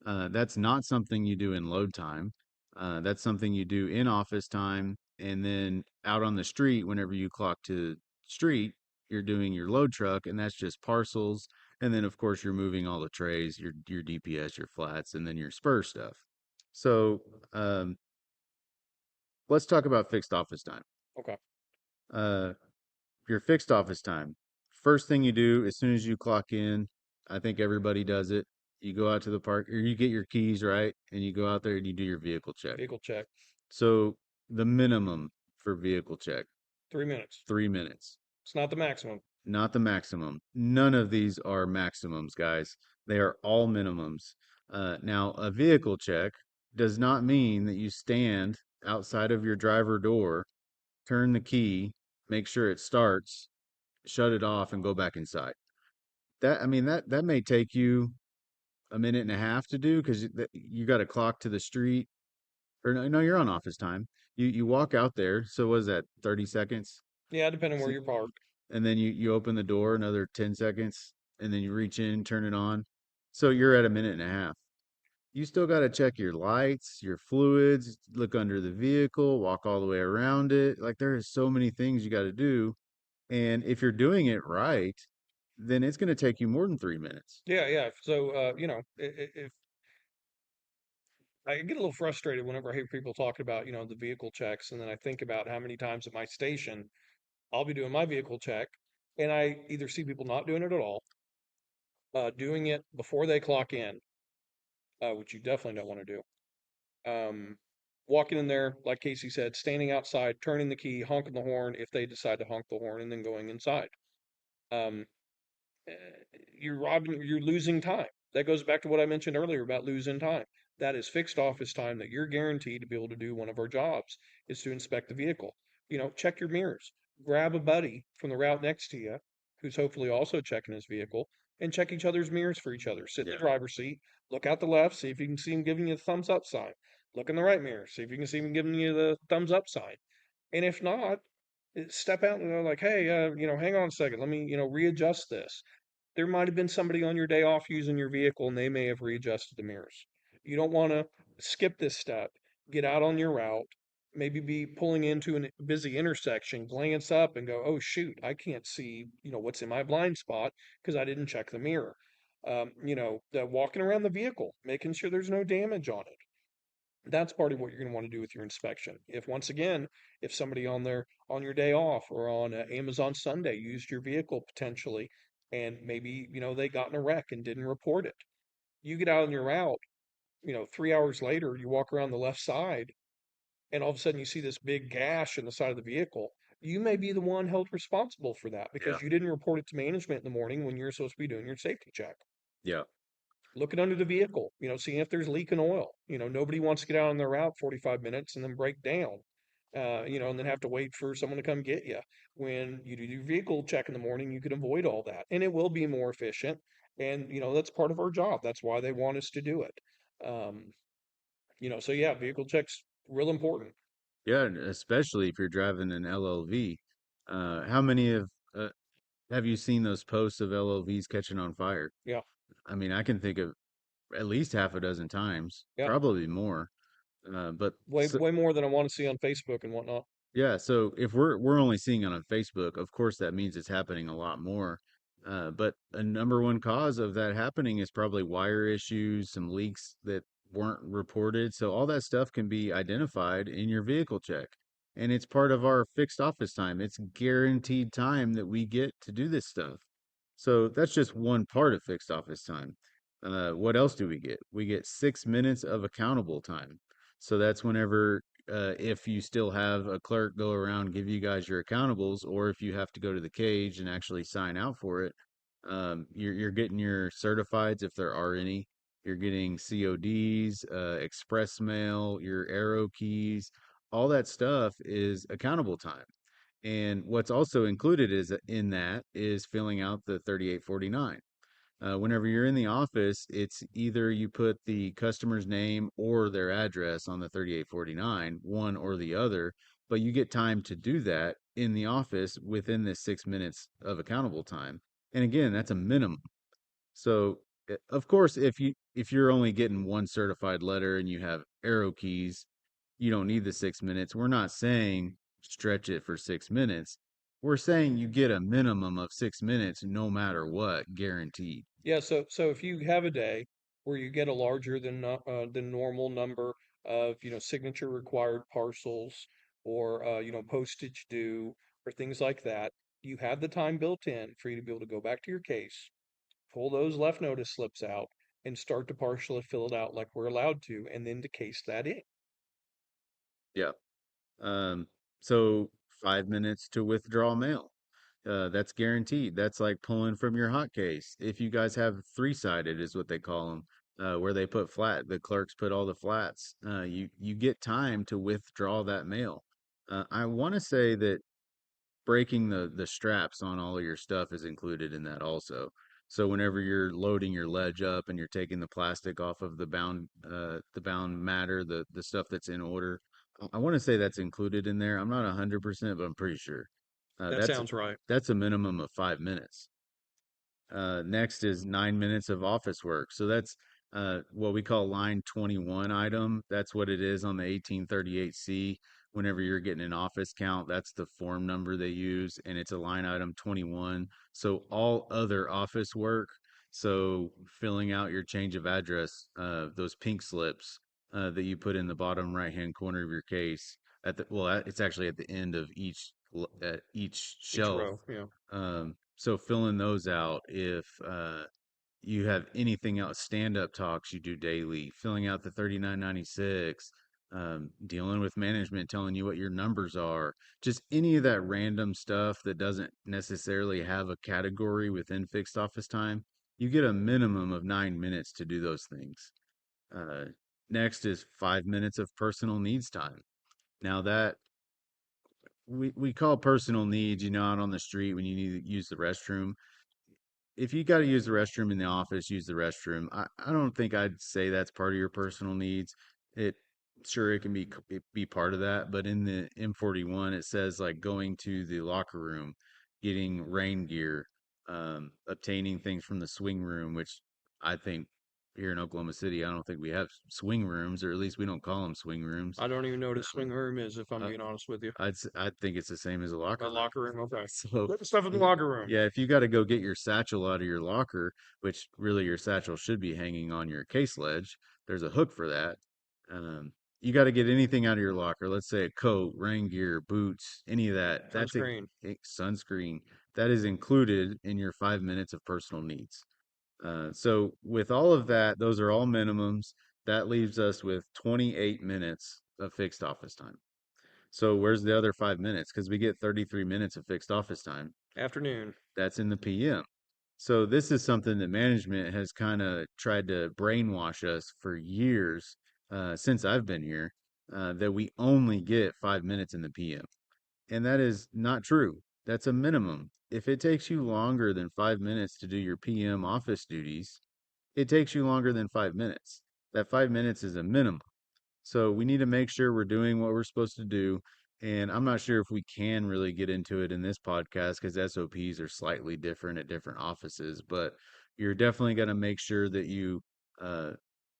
That's not something you do in load time. That's something you do in office time, and then out on the street, whenever you clock to street, you're doing your load truck, and that's just parcels. And then, of course, you're moving all the trays, your DPS, your flats, and then your spur stuff. So let's talk about fixed office time. Okay. Uh, your fixed office time. First thing you do as soon as you clock in, I think everybody does it. You go out to the park or you get your keys, right? And you go out there and you do your vehicle check. Vehicle check. So the minimum for vehicle check, 3 minutes. 3 minutes, It's not the maximum. not the maximum. None of these are maximums, guys. They are all minimums. Now, a vehicle check does not mean that you stand outside of your driver door, turn the key, make sure it starts, shut it off, and go back inside. That I mean that may take you a minute and a half to do because you got to clock to the street. Or no, you're on office time. You walk out there. So was that 30 seconds? Yeah, depending where So, you're parked. and then you open the door another 10 seconds, and then you reach in, turn it on. So you're at a minute and a half. You still got to check your lights, your fluids, look under the vehicle, walk all the way around it. Like there is so many things you got to do. And if you're doing it right, then it's going to take you more than 3 minutes. Yeah, yeah. So, if I get a little frustrated whenever I hear people talking about, the vehicle checks, and then I think about how many times at my station I'll be doing my vehicle check, and I either see people not doing it at all, doing it before they clock in, which you definitely don't want to do. Walking in there, like Casey said, standing outside, turning the key, honking the horn if they decide to honk the horn, and then going inside. Um, eh, you're losing time. That goes back to what I mentioned earlier about losing time. That is fixed office time that you're guaranteed to be able to do one of our jobs is to inspect the vehicle. Check your mirrors. Grab a buddy from the route next to you who's hopefully also checking his vehicle and check each other's mirrors for each other. Sit in the Yeah. driver's seat, look out the left, see if you can see him giving you the thumbs up sign. Look in the right mirror, see if you can see him giving you the thumbs up sign. And if not, step out and go like, hey, hang on a second, let me, readjust this. There might have been somebody on your day off using your vehicle and they may have readjusted the mirrors. You don't want to skip this step. Get out on your route, maybe be pulling into a busy intersection, glance up and go, oh, shoot, I can't see, what's in my blind spot because I didn't check the mirror. The walking around the vehicle, making sure there's no damage on it. That's part of what you're going to want to do with your inspection. If once again, if somebody on your day off or on Amazon Sunday used your vehicle potentially, and maybe they got in a wreck and didn't report it, you get out on your route. 3 hours later, you walk around the left side, and all of a sudden you see this big gash in the side of the vehicle. You may be the one held responsible for that Yeah. because you didn't report it to management in the morning when you're supposed to be doing your safety check. Yeah. Looking under the vehicle, seeing if there's leaking oil. Nobody wants to get out on their route 45 minutes and then break down, and then have to wait for someone to come get you. When you do your vehicle check in the morning, you can avoid all that and it will be more efficient. And, that's part of our job. That's why they want us to do it. So yeah, vehicle checks real important. Yeah, and especially if you're driving an LLV. How many of have you seen those posts of LLVs catching on fire? Yeah. I mean, I can think of at least half a dozen times, Yeah. probably more. But Way, so, way more than I want to see on Facebook and whatnot. yeah, so if we're only seeing it on Facebook, of course that means it's happening a lot more. But a number one cause of that happening is probably wire issues, some leaks that weren't reported. So all that stuff can be identified in your vehicle check. And it's part of our fixed office time. It's guaranteed time that we get to do this stuff. So that's just one part of fixed office time. What else do we get? We get 6 minutes of accountable time. So that's whenever if you still have a clerk go around give you guys your accountables, or if you have to go to the cage and actually sign out for it, you're getting your certifieds if there are any. You're getting CODs, express mail, your arrow keys. All that stuff is accountable time. And what's also included is in that is filling out the 3849. Whenever you're in the office, it's either you put the customer's name or their address on the 3849, one or the other, but you get time to do that in the office within this 6 minutes of accountable time. And again, that's a minimum. So, of course, if you're only getting one certified letter and you have arrow keys, you don't need the 6 minutes. We're not saying stretch it for 6 minutes. We're saying you get a minimum of 6 minutes no matter what, guaranteed. Yeah, so if you have a day where you get a larger than normal number of signature required parcels or postage due or things like that, you have the time built in for you to be able to go back to your case, pull those left notice slips out, and start to partially fill it out like we're allowed to, and then to case that in. Yeah. Um, so 5 minutes to withdraw mail. That's guaranteed. That's like pulling from your hot case. If you guys have three-sided is what they call them, where they put flat, the clerks put all the flats. You get time to withdraw that mail. I want to say that breaking the straps on all of your stuff is included in that also. So whenever you're loading your ledge up and you're taking the plastic off of the bound matter, the stuff that's in order, I want to say that's included in there. I'm not 100%, but I'm pretty sure. Uh, That that's sounds right. that's a minimum of 5 minutes. Next is 9 minutes of office work. So that's what we call line 21 item. That's what it is on the 1838C. Whenever you're getting an office count, that's the form number they use, and it's a line item 21. So all other office work, so filling out your change of address, those pink slips that you put in the bottom right-hand corner of your case, it's actually at the end of each Each shelf. row, yeah. So filling those out, if you have anything else, stand-up talks you do daily, filling out the 3996, dealing with management telling you what your numbers are, just any of that random stuff that doesn't necessarily have a category within fixed office time, you get a minimum of 9 minutes to do those things. Uh, Next is 5 minutes of personal needs time. Now that we call personal needs, out on the street when you need to use the restroom. If you got to use the restroom in the office, use the restroom. I don't think I'd say that's part of your personal needs. It sure it can be part of that, but in the M41 it says like going to the locker room, getting rain gear, obtaining things from the swing room, which I think here in Oklahoma City, I don't think we have swing rooms, or at least we don't call them swing rooms. I don't even know what a swing Um, room is, if I'm I, being honest with you. I think it's the same as a A locker room. locker room, okay. So, Put the stuff in the y- locker room. yeah, if you got to go get your satchel out of your locker, which really your satchel should be hanging on your case ledge, there's a hook for that. Um, you got to get anything out of your locker. Let's say a coat, rain gear, boots, any of that. Sunscreen. Sunscreen. That is included in your 5 minutes of personal needs. So with all of that, those are all minimums. That leaves us with 28 minutes of fixed office time. So where's the other 5 minutes? Because we get 33 minutes of fixed office time. Afternoon. That's in the PM. So this is something that management has kind of tried to brainwash us for years, since I've been here, that we only get 5 minutes in the PM. And that is not true. That's a minimum. If it takes you longer than 5 minutes to do your PM office duties, it takes you longer than 5 minutes. That 5 minutes is a minimum. So we need to make sure we're doing what we're supposed to do. And I'm not sure if we can really get into it in this podcast because SOPs are slightly different at different offices, but you're definitely going to make sure that uh,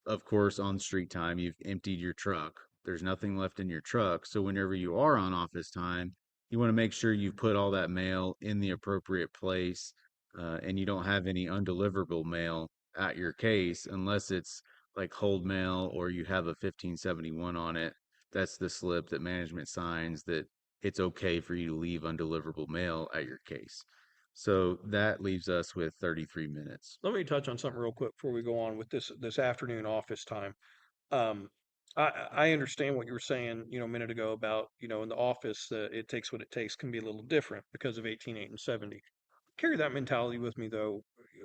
of course, on street time, you've emptied your truck. There's nothing left in your truck. So whenever you are on office time, you want to make sure you put all that mail in the appropriate place, and you don't have any undeliverable mail at your case unless it's like hold mail or you have a 1571 on it. That's the slip that management signs that it's okay for you to leave undeliverable mail at your case. So that leaves us with 33 minutes. Let me touch on something real quick before we go on with this afternoon office time. Um, I understand what you were saying, a minute ago about, in the office, it takes what it takes can be a little different because of 18.8 and 70. Carry that mentality with me though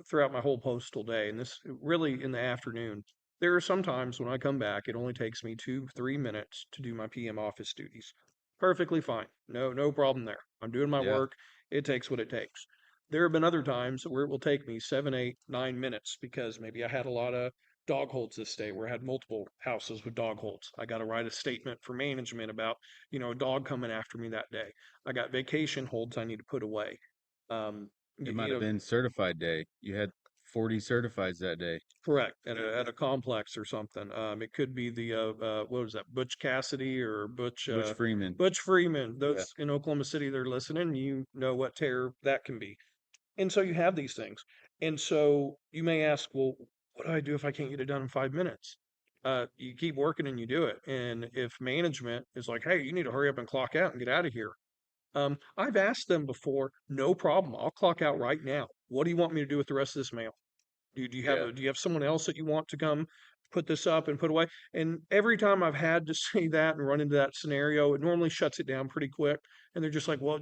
throughout my whole postal day, and this really in the afternoon. There are some times when I come back, it only takes me 2, 3 minutes to do my PM office duties. Perfectly fine. No problem there. I'm doing my Yeah, work. It takes what it takes. There have been other times where it will take me 7, 8, 9 minutes because maybe I had a lot of dog holds this day where I had multiple houses with dog holds. I got to write a statement for management about, a dog coming after me that day. I got vacation holds I need to put away. Um, it you, might you have know, been certified day. You had 40 certifieds that day. correct at a complex or something. It could be the what was that, Butch Cassidy or Butch Freeman. Butch Freeman. Yeah. Those in Oklahoma City, they're listening. You know what terror that can be. And so you have these things. And so you may ask, well, what do I do if I can't get it done in 5 minutes? You keep working and you do it. And if management is like, hey, you need to hurry up and clock out and get out of here. I've asked them before, no problem. I'll clock out right now. What do you want me to do with the rest of this mail? Yeah. Do you have someone else that you want to come put this up and put away? And every time I've had to say that and run into that scenario, it normally shuts it down pretty quick. And they're just like, well,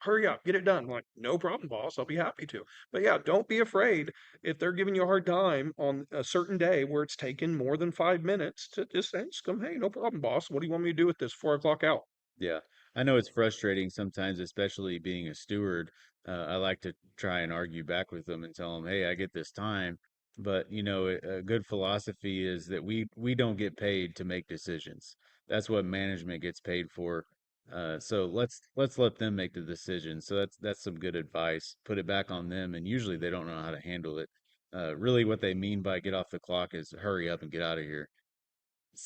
hurry up, get it done. I'm like, no problem, boss. I'll be happy to. But yeah, don't be afraid if they're giving you a hard time on a certain day where it's taken more than 5 minutes to just ask them, hey, no problem, boss. What do you want me to do with this before I clock out? Yeah, I know it's frustrating sometimes, especially being a steward. I like to try and argue back with them and tell them, "Hey, I get this time," but a good philosophy is that we don't get paid to make decisions. That's what management gets paid for. So let's let them make the decision. So that's some good advice. Put it back on them, and usually they don't know how to handle it. Really, what they mean by get off the clock is hurry up and get out of here.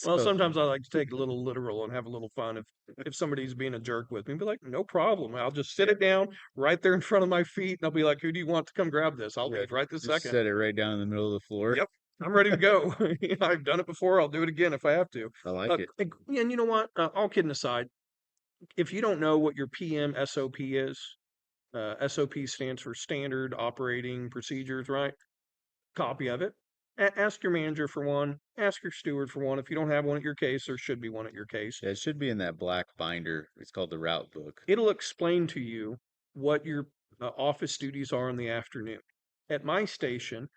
Well, So sometimes I like to take it a little literal and have a little fun. If somebody's being a jerk with me, be like, no problem. I'll just sit yeah, it down right there in front of my feet, and I'll be like, who do you want to come grab this? I'll yeah, leave right this just second. set it right down in the middle of the floor. Yep, I'm ready to go. I've done it before. I'll do it again if I have to. I like it. And you know what? All kidding aside, if you don't know what your PM SOP is, SOP stands for Standard Operating Procedures, right? Copy of it. Ask your manager for one. Ask your steward for one. If you don't have one at your case, there should be one at your case. Yeah, it should be in that black binder. It's called the route book. It'll explain to you what your office duties are in the afternoon. At my station,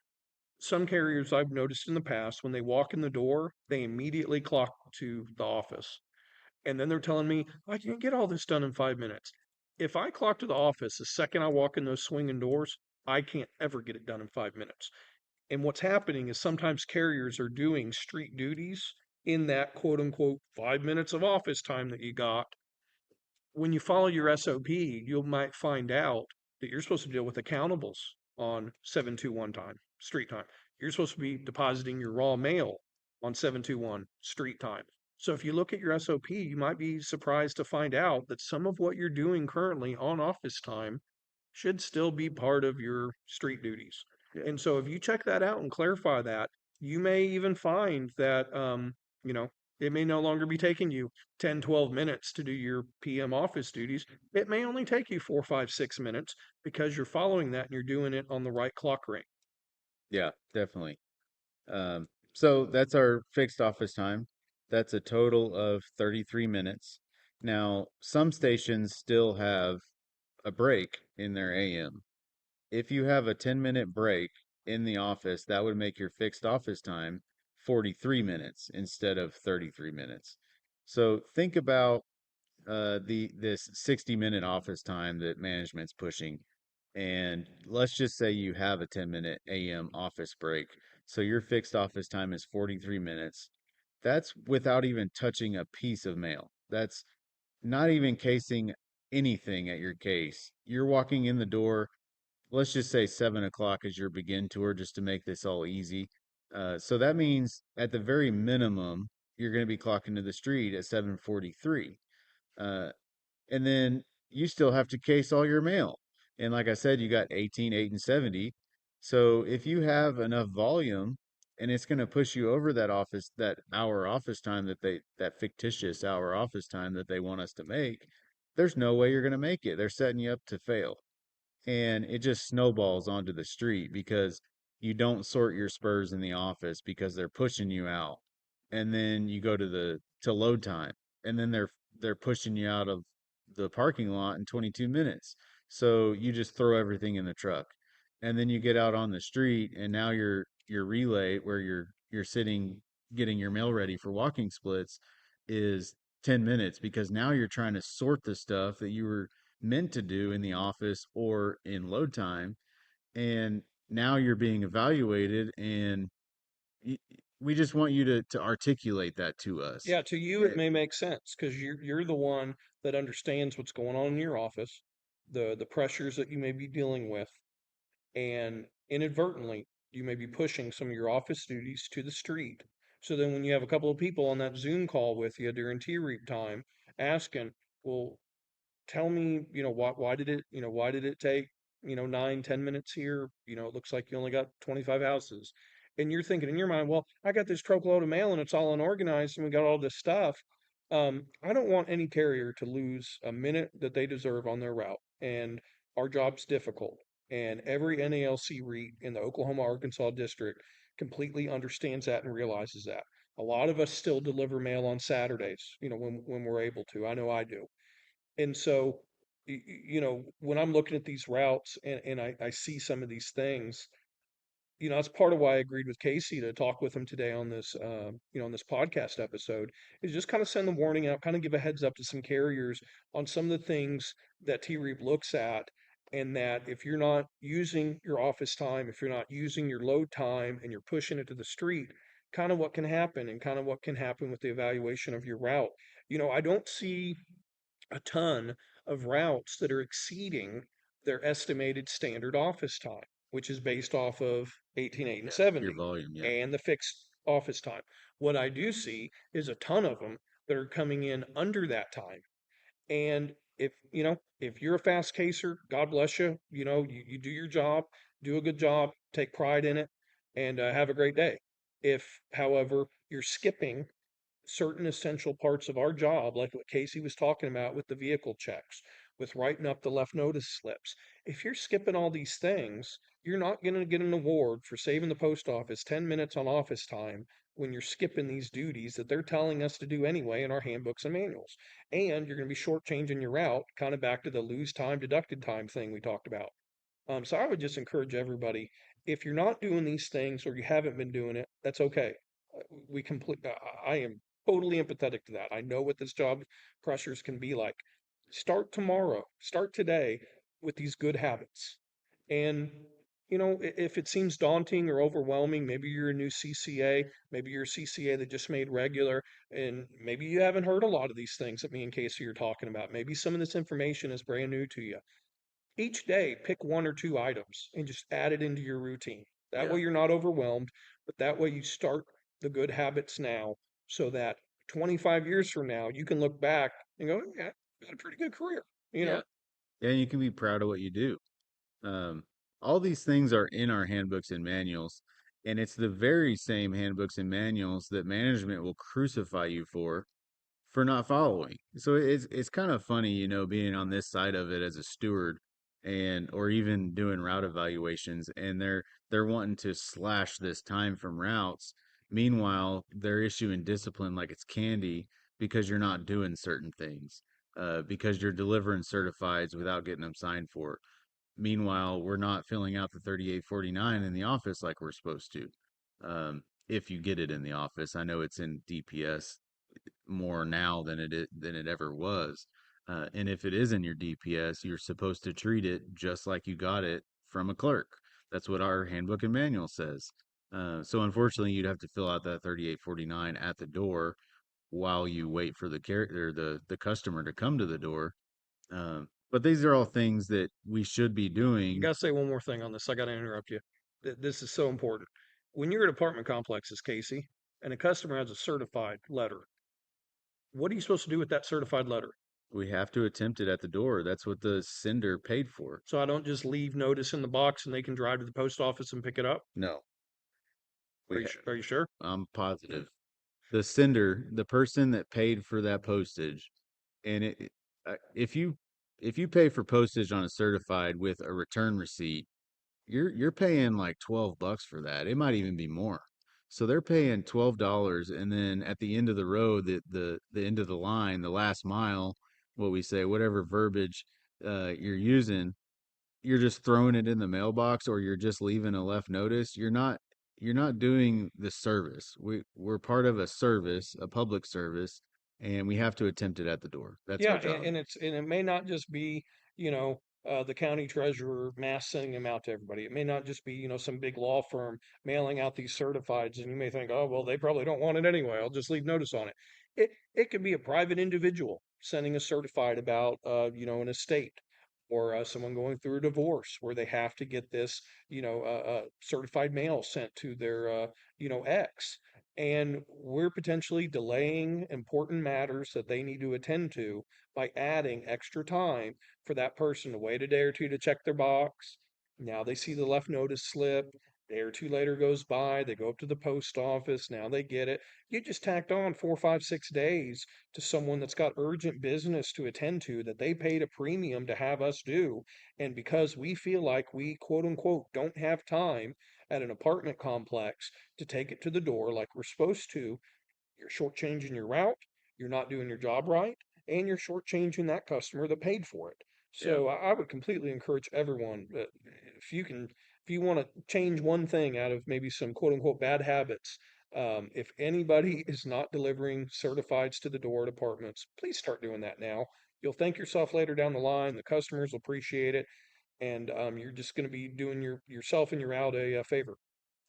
Some carriers I've noticed in the past, when they walk in the door, they immediately clock to the office. And then they're telling me, I can get all this done in 5 minutes. If I clock to the office the second I walk in those swinging doors, I can't ever get it done in 5 minutes. And what's happening is sometimes carriers are doing street duties in that quote unquote 5 minutes of office time that you got. When you follow your SOP, you might find out that you're supposed to deal with accountables on 721 time, street time. You're supposed to be depositing your raw mail on 721 street time. So if you look at your SOP, you might be surprised to find out that some of what you're doing currently on office time should still be part of your street duties. Yeah. And so if you check that out and clarify that, you may even find that, you know, it may no longer be taking you 10, 12 minutes to do your PM office duties. It may only take you 4, 5, 6 minutes because you're following that and you're doing it on the right clock rate. Yeah, definitely. So that's our fixed office time. That's a total of 33 minutes. Now, some stations still have a break in their AM. If you have a 10-minute break in the office, that would make your fixed office time 43 minutes instead of 33 minutes. So think about the this 60-minute office time that management's pushing. And let's just say you have a 10-minute AM office break. So your fixed office time is 43 minutes. That's without even touching a piece of mail. That's not even casing anything at your case. You're walking in the door, let's just say 7 o'clock is your begin tour just to make this all easy. So that means at the very minimum, you're going to be clocking to the street at 7:43. Uh, and then you still have to case all your mail. And like I said, you got 18, 8, and 70. So if you have enough volume and it's going to push you over that office, that hour office time that fictitious hour office time that they want us to make, there's no way you're going to make it. They're setting you up to fail, and it just snowballs onto the street because you don't sort your spurs in the office because they're pushing you out, and then you go to the to load time, and then they're pushing you out of the parking lot in 22 minutes, so you just throw everything in the truck, and then you get out on the street, and now your relay where you're sitting getting your mail ready for walking splits is 10 minutes because now you're trying to sort the stuff that you were meant to do in the office or in load time, and now you're being evaluated, and we just want you to articulate that to us. Yeah, to you it Eh, may make sense because you're the one that understands what's going on in your office, the pressures that you may be dealing with, and inadvertently you may be pushing some of your office duties to the street. So then when you have a couple of people on that Zoom call with you during tea reap time asking, well, tell me, why did it, why did it take, 9, 10 minutes here? It looks like you only got 25 houses. And you're thinking in your mind, well, I got this truckload of mail and it's all unorganized and we got all this stuff. I don't want any carrier to lose a minute that they deserve on their route. And our job's difficult. And every NALC REIT in the Oklahoma Arkansas district completely understands that and realizes that. A lot of us still deliver mail on Saturdays, when we're able to. I know I do. And so, when I'm looking at these routes and I see some of these things, that's part of why I agreed with Casey to talk with him today on this, on this podcast episode, is just kind of send the warning out, kind of give a heads up to some carriers on some of the things that T-REAP looks at, and that if you're not using your office time, if you're not using your load time, and you're pushing it to the street, kind of what can happen, and kind of what can happen with the evaluation of your route. I don't see a ton of routes that are exceeding their estimated standard office time, which is based off of 18, 8, and yeah, your 70 volume, yeah. and the fixed office time. What I do see is a ton of them that are coming in under that time. And if you're a fast caser, God bless you. You do your job, do a good job, take pride in it, and have a great day. If, however, you're skipping certain essential parts of our job, like what Casey was talking about with the vehicle checks, with writing up the left notice slips. If you're skipping all these things, you're not going to get an award for saving the post office 10 minutes on office time when you're skipping these duties that they're telling us to do anyway in our handbooks and manuals. And you're going to be shortchanging your route, kind of back to the lose time, deducted time thing we talked about. So I would just encourage everybody, If you're not doing these things or you haven't been doing it, that's okay. I am totally empathetic to that. I know what this job pressures can be like. Start tomorrow, start today with these good habits. And, if it seems daunting or overwhelming, maybe you're a new CCA, maybe you're a CCA that just made regular, and maybe you haven't heard a lot of these things that me and Casey are talking about. Maybe some of this information is brand new to you. Each day, pick one or two items and just add it into your routine. That Yeah. way, you're not overwhelmed, but that way, you start the good habits now so that 25 years from now, you can look back and go, yeah, I had a pretty good career, you Yeah. know? Yeah, and you can be proud of what you do. Um, all these things are in our handbooks and manuals, and it's the very same handbooks and manuals that management will crucify you for not following. So it's kind of funny, being on this side of it as a steward and or even doing route evaluations, and they're wanting to slash this time from routes. Meanwhile, they're issuing discipline like it's candy because you're not doing certain things, because you're delivering certifieds without getting them signed for. Meanwhile, we're not filling out the 3849 in the office like we're supposed to. If you get it in the office, I know it's in DPS more now than it ever was. And if it is in your DPS, you're supposed to treat it just like you got it from a clerk. That's what our handbook and manual says. So unfortunately, you'd have to fill out that 3849 at the door while you wait for the customer to come to the door. But these are all things that we should be I doing. got to say one more thing on this. I got to interrupt you. This is so important. When you're at apartment complexes, Casey, and a customer has a certified letter, what are you supposed to do with that certified letter? We have to attempt it at the door. That's what the sender paid for. So I don't just leave notice in the box and they can drive to the post office and pick it up. No, we have. Are you sure? I'm positive. The sender, the person that paid for that postage, and if you pay for postage on a certified with a return receipt, you're paying like $12 for that. It might even be more. So they're paying $12, and then at the end of the road, the end of the line, the last mile, what we say, whatever verbiage you're using, you're just throwing it in the mailbox or you're just leaving a left notice. You're not doing the service. We're part of a service, a public service, and we have to attempt it at the door. That's Yeah, our job. and it may not just be, the county treasurer mass sending them out to everybody. It may not just be, some big law firm mailing out these certifieds, and you may think, oh, well, they probably don't want it anyway. I'll just leave notice on it. It could be a private individual sending a certified about, an estate or someone going through a divorce where they have to get this, certified mail sent to their, ex. And we're potentially delaying important matters that they need to attend to by adding extra time for that person to wait a day or two to check their box. Now they see the left notice slip. A day or two later goes by. They go up to the post office. Now they get it. You just tacked on 4, 5, 6 days to someone that's got urgent business to attend to that they paid a premium to have us do. And because we feel like we, quote unquote, don't have time at an apartment complex to take it to the door like we're supposed to, you're shortchanging your route, you're not doing your job right, and you're shortchanging that customer that paid for it. Yeah. So I would completely encourage everyone if you want to change one thing out of maybe some quote unquote bad habits, if anybody is not delivering certifieds to the door at apartments, please start doing that now. You'll thank yourself later down the line. The customers will appreciate it, and you're just going to be doing yourself and your route a favor.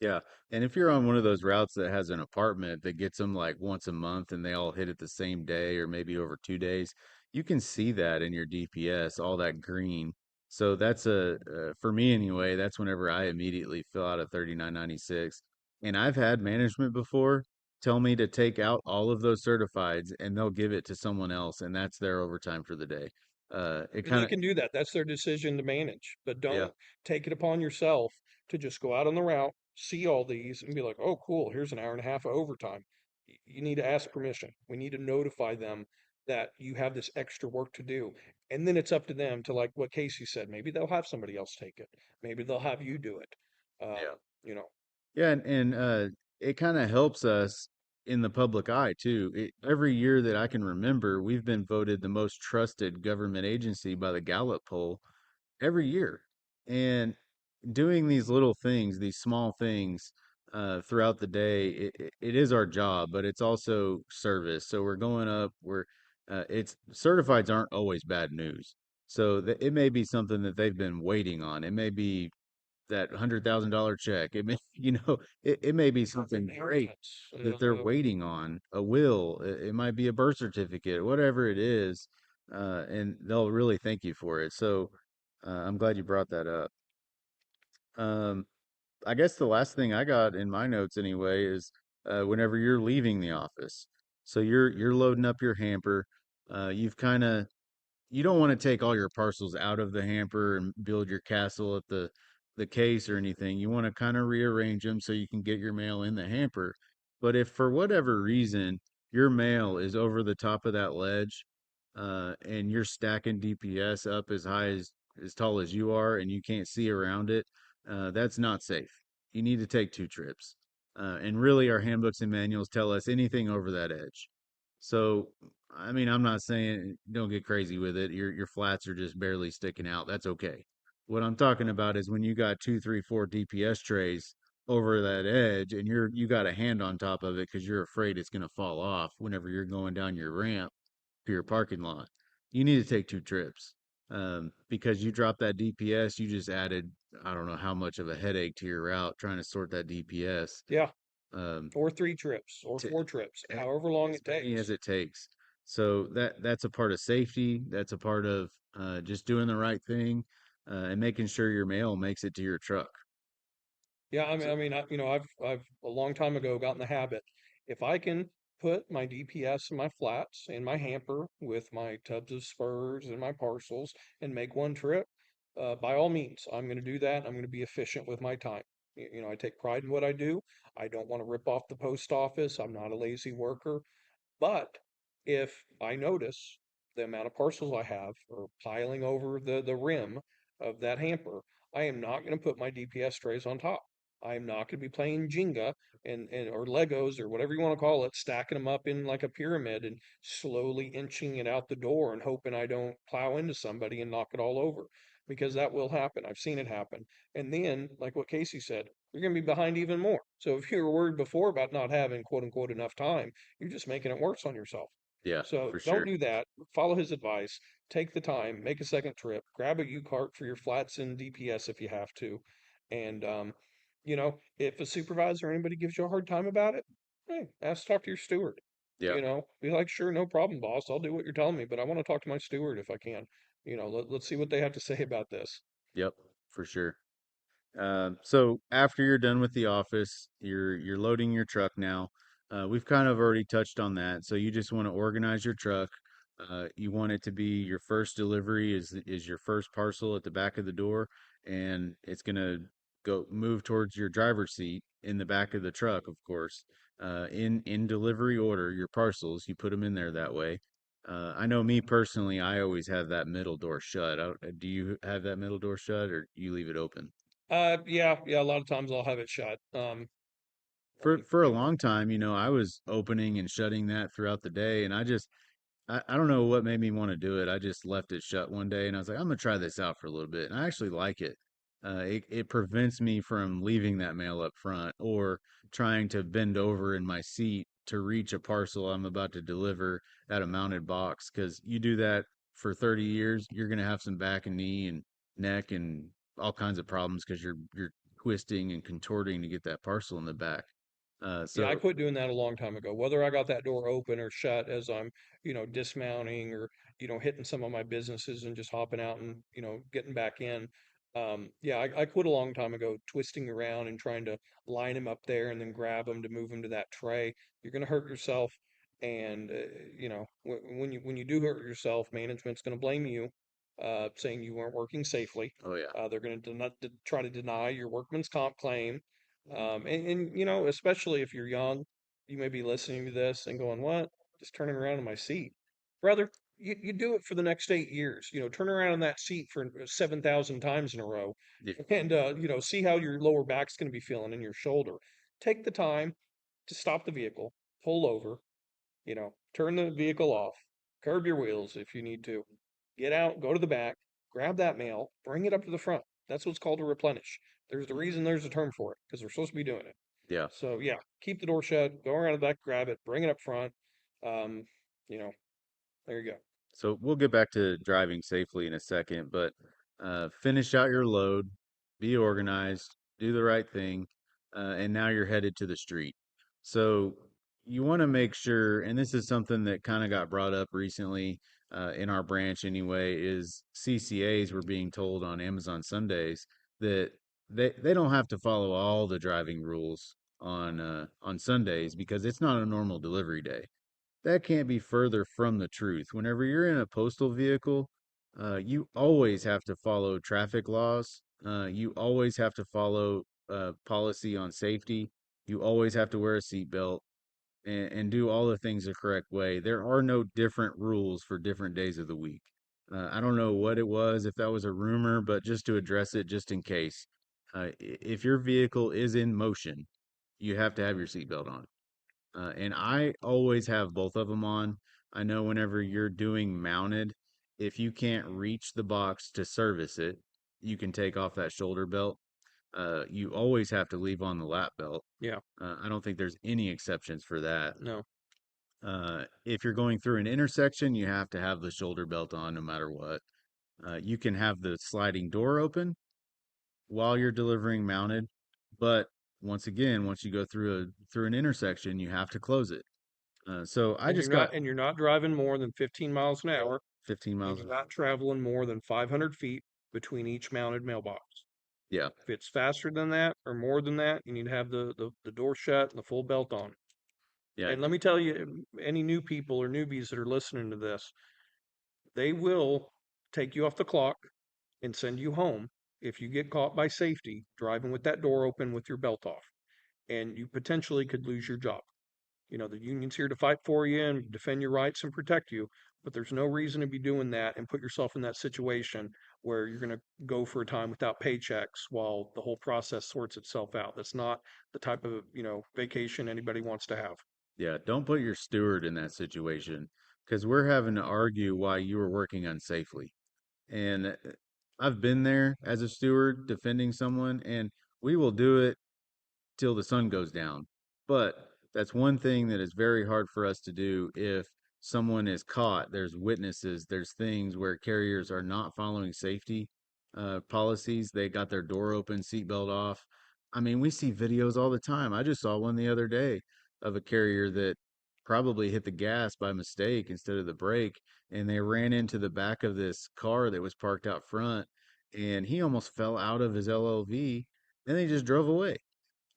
Yeah. And if you're on one of those routes that has an apartment that gets them like once a month and they all hit it the same day or maybe over 2 days, you can see that in your DPS, all that green. So that's for me anyway, that's whenever I immediately fill out a 3996. And I've had management before tell me to take out all of those certifieds and they'll give it to someone else and that's their overtime for the day. It And they kind of, can do that. That's their decision to manage. But yeah, don't take it upon yourself to just go out on the route, see all these, and be like, oh, cool, here's an hour and a half of overtime. You need to ask permission. We need to notify them that you have this extra work to do. And then it's up to them to, like what Casey said, maybe they'll have somebody else take it. Maybe they'll have you do it. yeah. You know, Yeah, and it kind of helps us in the public eye too. Every year that I can remember, we've been voted the most trusted government agency by the Gallup poll every year. And doing these little things, these small things throughout the day, it is our job, but it's also service. So we're going up, it's certifieds aren't always bad news. So it may be something that they've been waiting on. It may be that $100,000 check. It may, it may be something great Inheritance. that they're waiting on, a will. It might be a birth certificate, whatever it is, and they'll really thank you for it. So I'm glad you brought that up. Um, I guess the last thing I got in my notes anyway is whenever you're leaving the office. So you're loading up your hamper. You've kind of you don't want to take all your parcels out of the hamper and build your castle at the case or anything. You want to kind of rearrange them so you can get your mail in the hamper. But if for whatever reason your mail is over the top of that ledge, and you're stacking DPS up as tall as you are, and you can't see around it, that's not safe. You need to take two trips. And really, our handbooks and manuals tell us anything over that edge. So, I mean, I'm not saying don't get crazy with it. Your flats are just barely sticking out. That's okay. What I'm talking about is when you got two, three, four DPS trays over that edge, and you got a hand on top of it because you're afraid it's going to fall off whenever you're going down your ramp to your parking lot. You need to take two trips, because you dropped that DPS. You just added, I don't know how much of a headache to your route trying to sort that DPS. Yeah, Um, or 3 trips or to 4 trips, however long as it many as takes. it takes. So that's a part of safety. That's a part of just doing the right thing, and making sure your mail makes it to your truck. Yeah, So I've a long time ago gotten the habit. If I can put my DPS and my flats in my hamper with my tubs of spurs and my parcels and make one trip, by all means, I'm going to do that. I'm going to be efficient with my time. I take pride in what I do. I don't want to rip off the post office. I'm not a lazy worker. But if I notice the amount of parcels I have are piling over the rim of that hamper, I am not going to put my DPS trays on top. I am not going to be playing Jenga and or Legos or whatever you want to call it, stacking them up in like a pyramid and slowly inching it out the door and hoping I don't plow into somebody and knock it all over. Because that will happen. I've seen it happen. And then, like what Casey said, you're going to be behind even more. So if you were worried before about not having quote unquote enough time, you're just making it worse on yourself. yeah, So for don't sure. do that. Follow his advice. Take the time, make a second trip, grab a U cart for your flats and DPS if you have to. And, if a supervisor or anybody gives you a hard time about it, hey, ask to talk to your steward. Yeah, Be like, sure, no problem, boss. I'll do what you're telling me, but I want to talk to my steward if I can. Let's see what they have to say about this. yep, for sure. So after you're done with the office, you're loading your truck now. We've kind of already touched on that. So you just want to organize your truck. You want it to be your first delivery is your first parcel at the back of the door, and it's gonna go move towards your driver's seat in the back of the truck, of course. In delivery order, your parcels, you put them in there that way. I know me personally, I always have that middle door shut. Do you have that middle door shut, or you leave it open? Yeah. A lot of times I'll have it shut. I mean, For a long time, I was opening and shutting that throughout the day, and I don't know what made me want to do it. I just left it shut one day, and I was like, I'm gonna try this out for a little bit, and I actually like it. It prevents me from leaving that mail up front or trying to bend over in my seat to reach a parcel I'm about to deliver at a mounted box. Because you do that for 30 years, you're gonna have some back and knee and neck and all kinds of problems because you're twisting and contorting to get that parcel in the back. Yeah, I So quit doing that a long time ago. Whether I got that door open or shut as I'm, dismounting or, hitting some of my businesses and just hopping out and, getting back in. Yeah, I quit a long time ago, twisting around and trying to line them up there and then grab them to move them to that tray. You're going to hurt yourself. And, when you do hurt yourself, management's going to blame you, saying you weren't working safely. oh yeah. They're going to try to deny your workman's comp claim, and especially if you're young, you may be listening to this and going, "What? Just turning around in my seat, brother." You do it for the next 8 years. Turn around in that seat for 7,000 times in a row, Yeah. and see how your lower back's going to be feeling in your shoulder. Take the time to stop the vehicle, pull over, turn the vehicle off, curb your wheels if you need to, get out, go to the back, grab that mail, bring it up to the front. That's what's called a replenish. There's the reason there's a term for it because they're supposed to be doing it. Yeah. So yeah, keep the door shut, go around the back, grab it, bring it up front. Um, you know, there you go. So we'll get back to driving safely in a second, but finish out your load, be organized, do the right thing, and now you're headed to the street. So you want to make sure, and this is something that kind of got brought up recently in our branch anyway, is CCAs were being told on Amazon Sundays that they don't have to follow all the driving rules on Sundays because it's not a normal delivery day. That can't be further from the truth. Whenever you're in a postal vehicle, you always have to follow traffic laws. You always have to follow policy on safety. You always have to wear a seatbelt and do all the things the correct way. There are no different rules for different days of the week. I don't know what it was, if that was a rumor, but just to address it, just in case, if your vehicle is in motion, you have to have your seatbelt on. And I always have both of them on. I know whenever you're doing mounted, if you can't reach the box to service it, you can take off that shoulder belt. You always have to leave on the lap belt. Yeah, I don't think there's any exceptions for that. no, If you're going through an intersection, you have to have the shoulder belt on no matter what. You can have the sliding door open while you're delivering mounted, but once again, once you go through an intersection, you have to close it. So I just got and you're not driving more than 15 miles an hour, 15 and miles. you're not traveling more than 500 feet between each mounted mailbox. Yeah, If it's faster than that or more than that, you need to have the door shut and the full belt on. yeah, And let me tell you, any new people or newbies that are listening to this, they will take you off the clock and send you home if you get caught by safety driving with that door open with your belt off. And you potentially could lose your job. You know, the union's here to fight for you and defend your rights and protect you, but there's no reason to be doing that and put yourself in that situation where you're going to go for a time without paychecks while the whole process sorts itself out. That's not the type of, vacation anybody wants to have. yeah. Don't put your steward in that situation because we're having to argue why you were working unsafely. And I've been there as a steward defending someone, and we will do it till the sun goes down. But that's one thing that is very hard for us to do if someone is caught. There's witnesses, there's things where carriers are not following safety policies. They got their door open, seatbelt off. I mean, we see videos all the time. I just saw one the other day of a carrier that probably hit the gas by mistake instead of the brake, and they ran into the back of this car that was parked out front, and he almost fell out of his LLV, and they just drove away.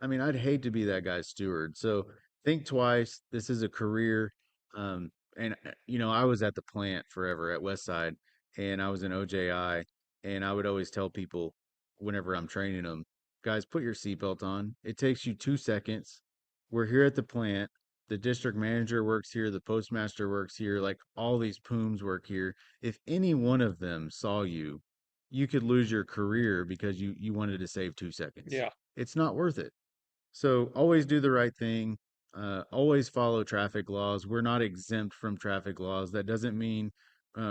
I mean, I'd hate to be that guy's steward. So think twice. This is a career. And I was at the plant forever at Westside, and I was in OJI, and I would always tell people whenever I'm training them, guys, put your seatbelt on. It takes you 2 seconds. We're here at the plant. The district manager works here. The postmaster works here. Like all these pooms work here. If any one of them saw you, you could lose your career because you wanted to save 2 seconds. Yeah. It's not worth it. So always do the right thing. Always follow traffic laws. We're not exempt from traffic laws. That doesn't mean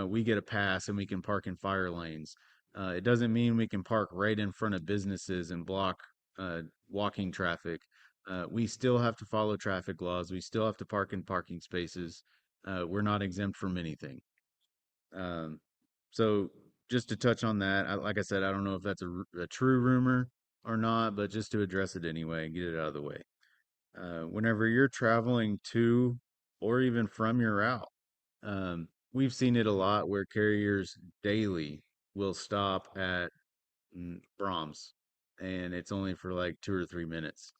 we get a pass and we can park in fire lanes. It doesn't mean we can park right in front of businesses and block walking traffic. We still have to follow traffic laws. We still have to park in parking spaces. We're not exempt from anything. Um, so just to touch on that, like I said, I don't know if that's a true rumor or not, but just to address it anyway and get it out of the way. Whenever you're traveling to or even from your route, we've seen it a lot where carriers daily will stop at Brahms, and it's only for like 2 or 3 minutes.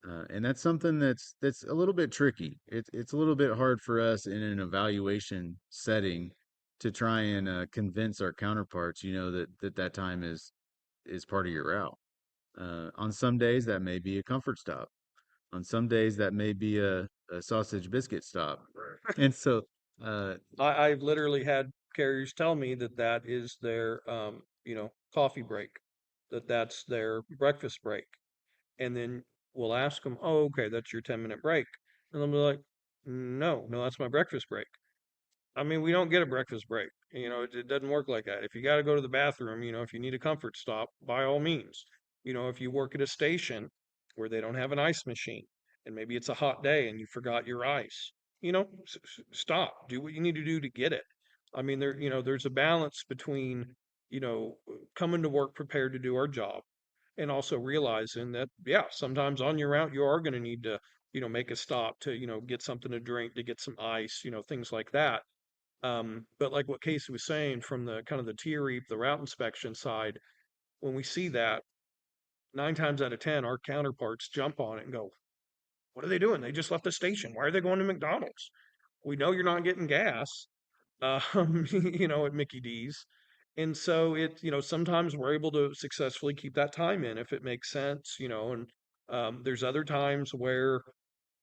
And that's something that's a little bit tricky. It's a little bit hard for us in an evaluation setting to try and convince our counterparts, that time is part of your route. On some days that may be a comfort stop. On some days that may be a sausage biscuit stop. And so, uh, I've literally had carriers tell me that that is their, coffee break, that that's their breakfast break. And then we'll ask them, oh, okay, that's your 10-minute break. And they'll be like, no, no, that's my breakfast break. I mean, we don't get a breakfast break. It doesn't work like that. If you got to go to the bathroom, if you need a comfort stop, by all means. If you work at a station where they don't have an ice machine and maybe it's a hot day and you forgot your ice, stop. Do what you need to do to get it. I mean, there's a balance between, coming to work prepared to do our job and also realizing that, yeah, sometimes on your route, you are going to need to, make a stop to, get something to drink, to get some ice, things like that. But like what Casey was saying from the kind of the TREAP, the route inspection side, when we see that, 9 times out of 10, our counterparts jump on it and go, "What are they doing? They just left the station. Why are they going to McDonald's? We know you're not getting gas, at Mickey D's." And so sometimes we're able to successfully keep that time in if it makes sense, and there's other times where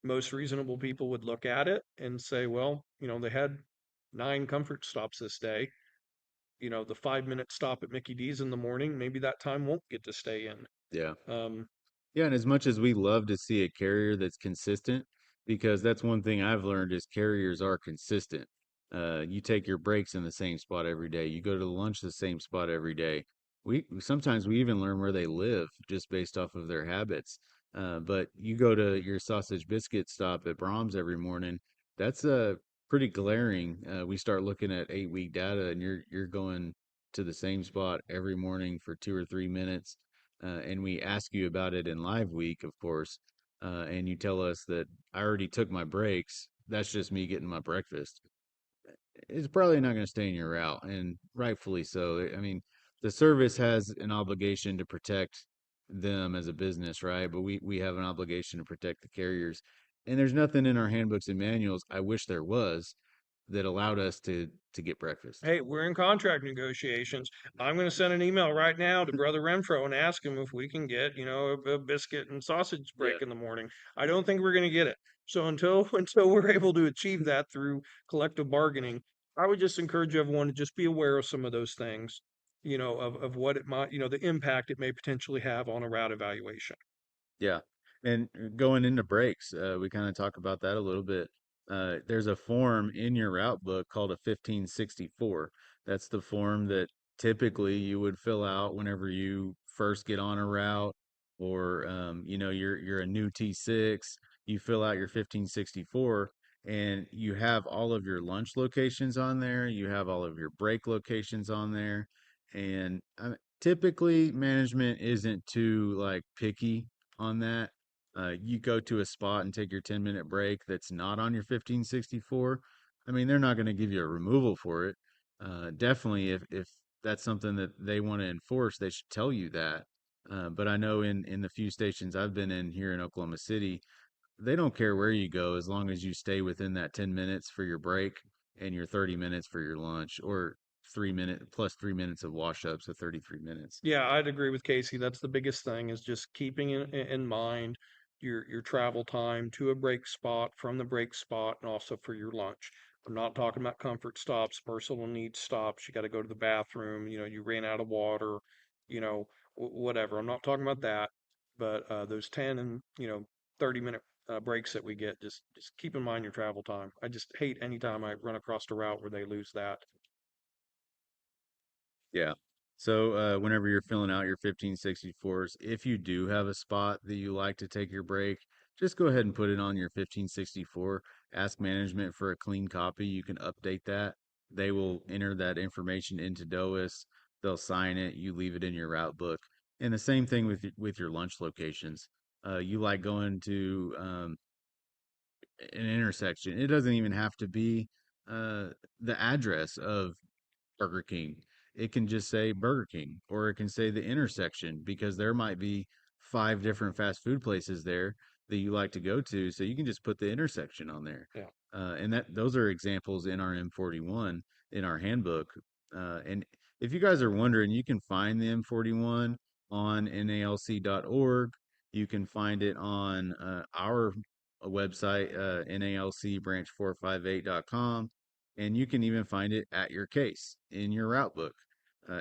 most reasonable people would look at it and say, well, they had 9 comfort stops this day. The 5-minute stop at Mickey D's in the morning, maybe that time won't get to stay in. Yeah. Um, Yeah, and as much as we love to see a carrier that's consistent, because that's one thing I've learned is carriers are consistent. You take your breaks in the same spot every day. You go to lunch the same spot every day. We sometimes we even learn where they live just based off of their habits. But you go to your sausage biscuit stop at Brahms every morning. That's pretty glaring. We start looking at 8 week data, and you're going to the same spot every morning for 2 or 3 minutes, and we ask you about it in live week, of course, and you tell us that I already took my breaks, that's just me getting my breakfast. It's probably not going to stay in your route, and rightfully so. I mean, the service has an obligation to protect them as a business, right? But we have an obligation to protect the carriers. And there's nothing in our handbooks and manuals, I wish there was, that allowed us to get breakfast. Hey, we're in contract negotiations. I'm going to send an email right now to Brother Renfro and ask him if we can get, a biscuit and sausage break Yeah. in the morning. I don't think we're going to get it. So until until we're able to achieve that through collective bargaining, I would just encourage everyone to just be aware of some of those things, of what it might, the impact it may potentially have on a route evaluation. Yeah. And going into breaks, we kind of talk about that a little bit. There's a form in your route book called a 1564. That's the form that typically you would fill out whenever you first get on a route, or you're a new T6. You fill out your 1564, and you have all of your lunch locations on there. You have all of your break locations on there, and typically management isn't too like picky on that. You go to a spot and take your 10-minute break that's not on your 1564. I mean, they're not going to give you a removal for it. Definitely, if that's something that they want to enforce, they should tell you that. But I know in the few stations I've been in here in Oklahoma City, they don't care where you go as long as you stay within that 10 minutes for your break and your 30 minutes for your lunch, or 3 minute plus 3 minutes of wash up, so 33 minutes. Yeah, I'd agree with Casey. That's the biggest thing is just keeping in mind your travel time to a break spot, from the break spot, and also for your lunch. I'm not talking about comfort stops, personal needs stops. You got to go to the bathroom, you ran out of water, whatever. I'm not talking about that. But those 10 and 30-minute breaks that we get, just keep in mind your travel time. I just hate anytime I run across a route where they lose that. Yeah. So whenever you're filling out your 1564s, if you do have a spot that you like to take your break, just go ahead and put it on your 1564. Ask management for a clean copy. You can update that. They will enter that information into DOIS. They'll sign it. You leave it in your route book. And the same thing with your lunch locations. You like going to an intersection. It doesn't even have to be uh, the address of Burger King. It can just say Burger King, or it can say the intersection, because there might be 5 different fast food places there that you like to go to. So you can just put the intersection on there. Yeah. And that those are examples in our M41 in our handbook. And if you guys are wondering, you can find the M41 on nalc.org. You can find it on our website, nalcbranch458.com, and you can even find it at your case in your route book.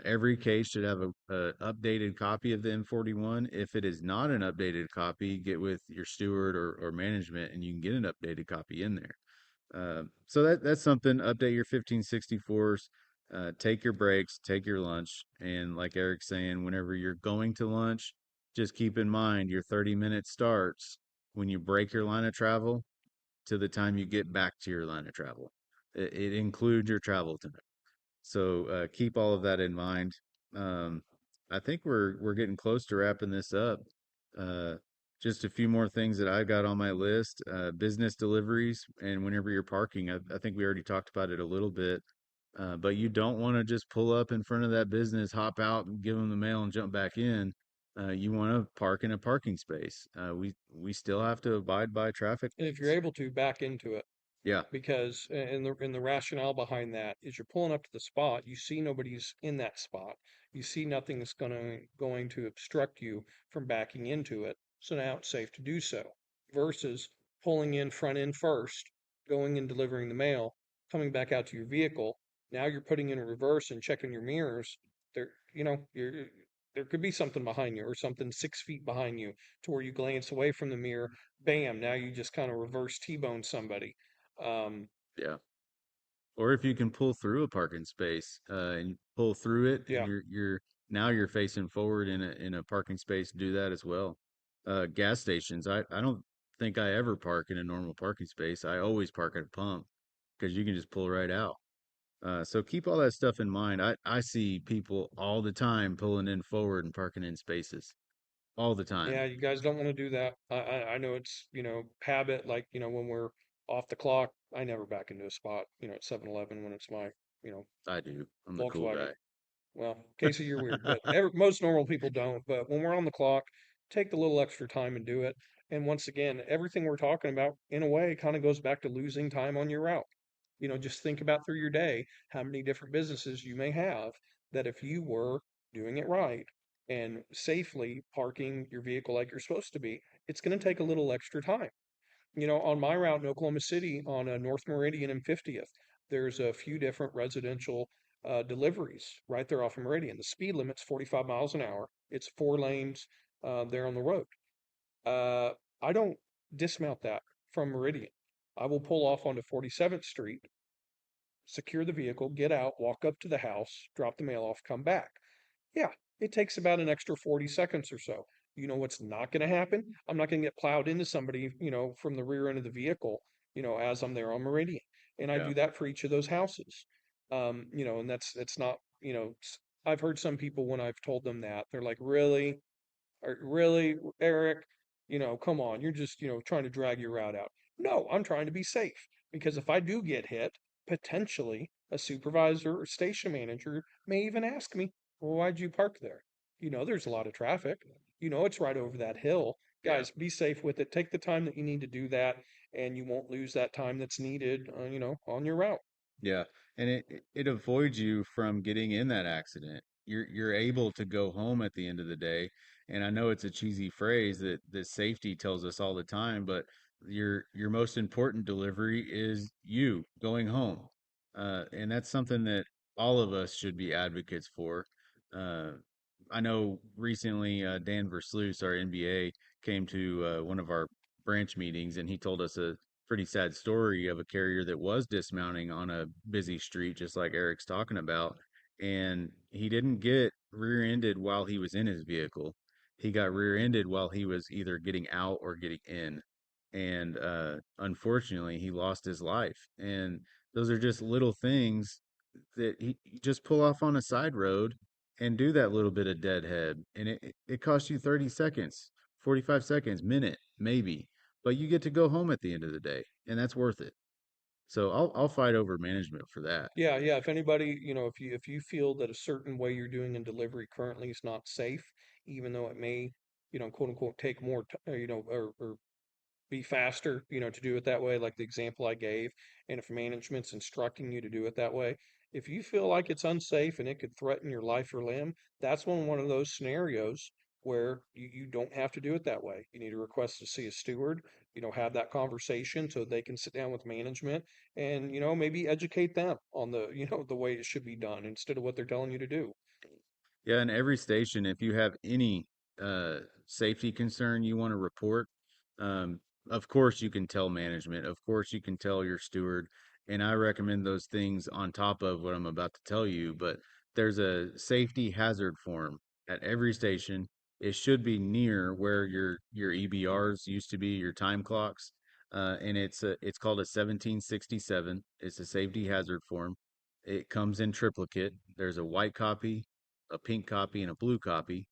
Every case should have a updated copy of the M41. If it is not an updated copy, get with your steward or management, and you can get an updated copy in there. So that's something. Update your 1564s. Take your breaks, take your lunch, and like Eric's saying, whenever you're going to lunch, just keep in mind your 30 minutes starts when you break your line of travel to the time you get back to your line of travel. It includes your travel time. So keep all of that in mind. Um, I think we're getting close to wrapping this up. Uh, just a few more things that I got on my list. Business deliveries, and whenever you're parking, I think we already talked about it a little bit. But you don't want to just pull up in front of that business, hop out, and give them the mail, and jump back in. You want to park in a parking space. We still have to abide by traffic And if you're laws. able to, back into it. Yeah, Because and the rationale behind that is you're pulling up to the spot, you see nobody's in that spot, you see nothing's going to obstruct you from backing into it, so now it's safe to do so. Versus pulling in front end first, going and delivering the mail, coming back out to your vehicle. Now you're putting in reverse and checking your mirrors. There could be something behind you or something 6 feet behind you to where you glance away from the mirror, bam, now you just kind of reverse T-bone somebody. um, yeah. Or if you can pull through a parking space and pull through it, and yeah, you're now you're facing forward in a parking space, do that as well. Gas stations, I don't think I ever park in a normal parking space. I always park at a pump because you can just pull right out. So keep all that stuff in mind. I see people all the time pulling in forward and parking in spaces all the time. yeah, you guys don't want to do that. I know it's, habit, like, when we're off the clock, I never back into a spot, at 7-Eleven when it's my, you know, I do. I'm the cool Volkswagen. guy. Well, Casey, you're weird, but most normal people don't. But when we're on the clock, take the little extra time and do it. And once again, everything we're talking about, in a way, kind of goes back to losing time on your route. Just think about through your day how many different businesses you may have that if you were doing it right and safely parking your vehicle like you're supposed to be, it's going to take a little extra time. On my route in Oklahoma City on North Meridian and 50th, there's a few different residential deliveries right there off of Meridian. The speed limit's 45 miles an hour. It's 4 lanes there on the road. Uh, I don't dismount that from Meridian. I will pull off onto 47th Street, secure the vehicle, get out, walk up to the house, drop the mail off, come back. Yeah, it takes about an extra 40 seconds or so. You know what's not going to happen? I'm not going to get plowed into somebody, from the rear end of the vehicle, as I'm there on Meridian. And I Yeah. do that for each of those houses. And that's not, I've heard some people when I've told them that, they're like, really? Really, Eric? Come on, you're just, trying to drag your route out. No, I'm trying to be safe because if I do get hit, potentially a supervisor or station manager may even ask me, well, why'd you park there? There's a lot of traffic. It's right over that hill. Yeah. Guys, be safe with it. Take the time that you need to do that, and you won't lose that time that's needed, on your route. Yeah, and it avoids you from getting in that accident. You're able to go home at the end of the day. And I know it's a cheesy phrase that safety tells us all the time, but your most important delivery is you going home. And that's something that all of us should be advocates for. Uh, I know recently Dan Versluis, our NBA, came to one of our branch meetings, and he told us a pretty sad story of a carrier that was dismounting on a busy street, just like Eric's talking about. And he didn't get rear ended while he was in his vehicle. He got rear ended while he was either getting out or getting in. And unfortunately, he lost his life. And those are just little things that you just pull off on a side road and do that little bit of deadhead. And it costs you 30 seconds, 45 seconds, minute, maybe, but you get to go home at the end of the day, and that's worth it. So I'll fight over management for that. Yeah, yeah. If anybody, if you feel that a certain way you're doing in delivery currently is not safe, even though it may, quote unquote, take more, or be faster, to do it that way, like the example I gave. And if management's instructing you to do it that way, if you feel like it's unsafe and it could threaten your life or limb, that's one of those scenarios where you don't have to do it that way. You need to request to see a steward, have that conversation so they can sit down with management and, maybe educate them on the way it should be done instead of what they're telling you to do. Yeah, and every station, if you have any safety concern you want to report, um, of course you can tell management, of course you can tell your steward, and I recommend those things on top of what I'm about to tell you, but there's a safety hazard form at every station. It should be near where your EBRs used to be, your time clocks. And it's called a 1767. It's a safety hazard form. It comes in triplicate. There's a white copy, a pink copy, and a blue copy.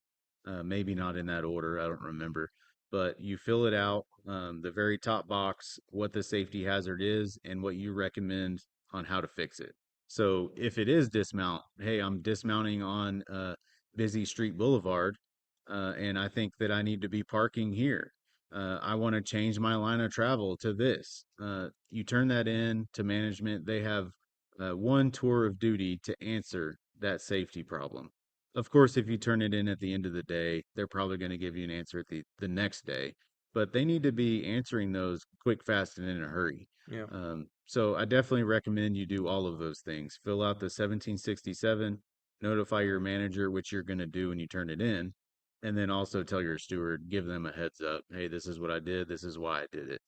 Maybe not in that order. I don't remember, but you fill it out, the very top box, what the safety hazard is and what you recommend on how to fix it. So if it is dismount, hey, I'm dismounting on busy street boulevard, and I think that I need to be parking here. I want to change my line of travel to this. You turn that in to management. They have one tour of duty to answer that safety problem. Of course, if you turn it in at the end of the day, they're probably going to give you an answer at the next day, but they need to be answering those quick, fast, and in a hurry. Yeah. So I definitely recommend you do all of those things. Fill out the 1767, notify your manager, which you're going to do when you turn it in, and then also tell your steward, give them a heads up. Hey, this is what I did. This is why I did it.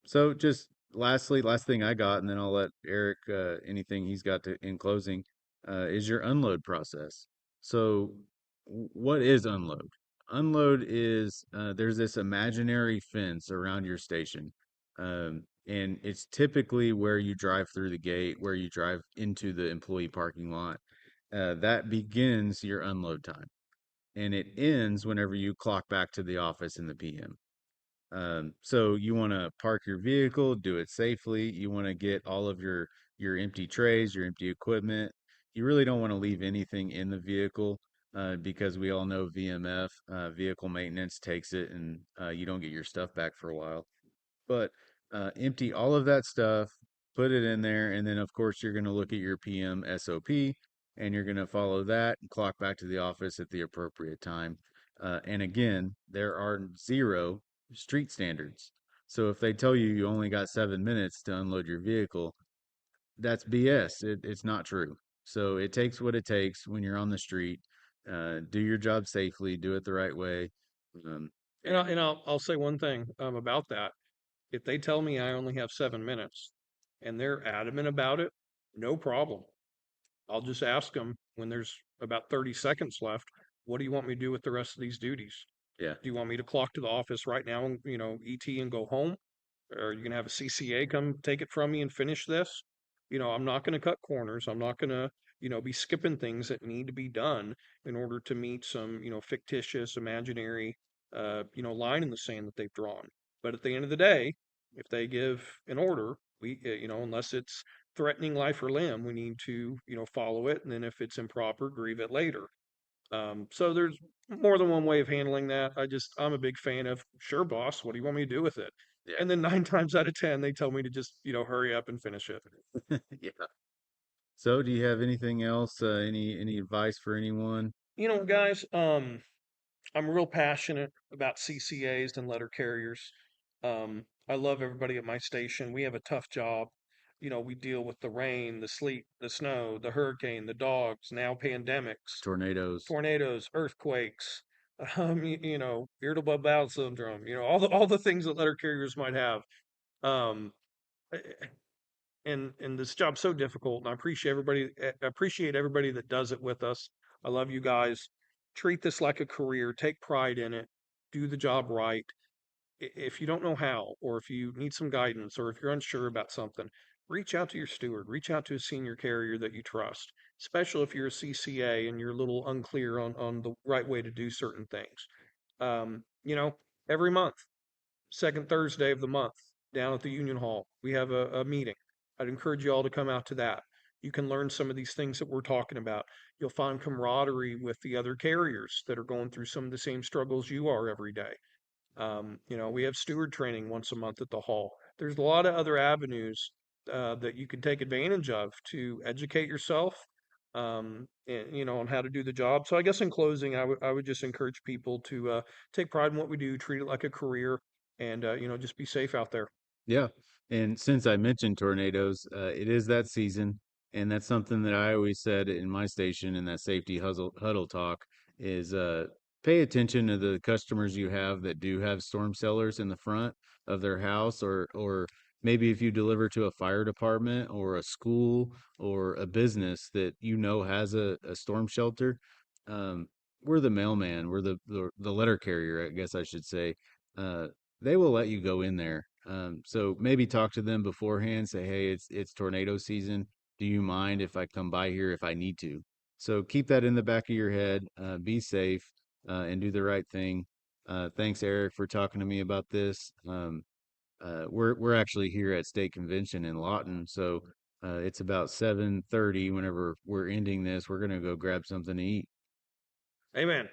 So just lastly, last thing I got, and then I'll let Eric, anything he's got to in closing, is your unload process. So what is unload? Unload is there's this imaginary fence around your station. And it's typically where you drive through the gate, where you drive into the employee parking lot. That begins your unload time, and it ends whenever you clock back to the office in the PM. So you want to park your vehicle, do it safely. You want to get all of your empty trays, your empty equipment. You really don't want to leave anything in the vehicle because we all know VMF, vehicle maintenance, takes it, and you don't get your stuff back for a while. But empty all of that stuff, put it in there, and then of course you're going to look at your PM SOP and you're going to follow that and clock back to the office at the appropriate time. And again, there are zero street standards. So if they tell you you only got 7 minutes to unload your vehicle, that's BS. It's not true. So it takes what it takes when you're on the street. Do your job safely, do it the right way. Um, And and I'll say one thing about that. If they tell me I only have 7 minutes and they're adamant about it, no problem. I'll just ask them when there's about 30 seconds left, what do you want me to do with the rest of these duties? yeah, Do you want me to clock to the office right now and, ET and go home? Or are you going to have a CCA come take it from me and finish this? I'm not going to cut corners. I'm not going to, be skipping things that need to be done in order to meet some, fictitious, imaginary, line in the sand that they've drawn. But at the end of the day, if they give an order, unless it's threatening life or limb, we need to, follow it. And then if it's improper, grieve it later. So there's more than one way of handling that. I'm a big fan of, sure, boss, what do you want me to do with it? yeah, And then 9 times out of 10, they tell me to just, hurry up and finish it. yeah. So, do you have anything else? Any advice for anyone? Guys, I'm real passionate about CCAs and letter carriers. I love everybody at my station. We have a tough job. We deal with the rain, the sleet, the snow, the hurricane, the dogs, now pandemics, Tornadoes. tornadoes, earthquakes, irritable bowel syndrome, all the things that letter carriers might have. Um, and this job's so difficult, and I appreciate everybody that does it with us. I love you guys. Treat this like a career. Take pride in it. Do the job right. If you don't know how, or if you need some guidance, or if you're unsure about something, reach out to your steward. Reach out to a senior carrier that you trust, especially if you're a CCA and you're a little unclear on the right way to do certain things. Um, you know, every month, second Thursday of the month, down at the Union Hall, we have a meeting. I'd encourage you all to come out to that. You can learn some of these things that we're talking about. You'll find camaraderie with the other carriers that are going through some of the same struggles you are every day. We have steward training once a month at the hall. There's a lot of other avenues that you can take advantage of to educate yourself, on how to do the job. So I guess in closing, I would just encourage people to take pride in what we do, treat it like a career, and just be safe out there. Yeah. And since I mentioned tornadoes, it is that season, and that's something that I always said in my station in that safety huddle talk is pay attention to the customers you have that do have storm celars in the front of their house, or maybe if you deliver to a fire department or a school or a business that you know has a storm shelter. um, we're the mailman, we're the letter carrier, I guess I should say. uh, they will let you go in there. So maybe talk to them beforehand, say, hey, it's tornado season, do you mind if I come by here if I need to? So keep that in the back of your head. Be safe, and do the right thing. Thanks, Eric, for talking to me about this. We're actually here at state convention in Lawton, so it's about 7:30. Whenever we're ending this, we're gonna go grab something to eat. Amen.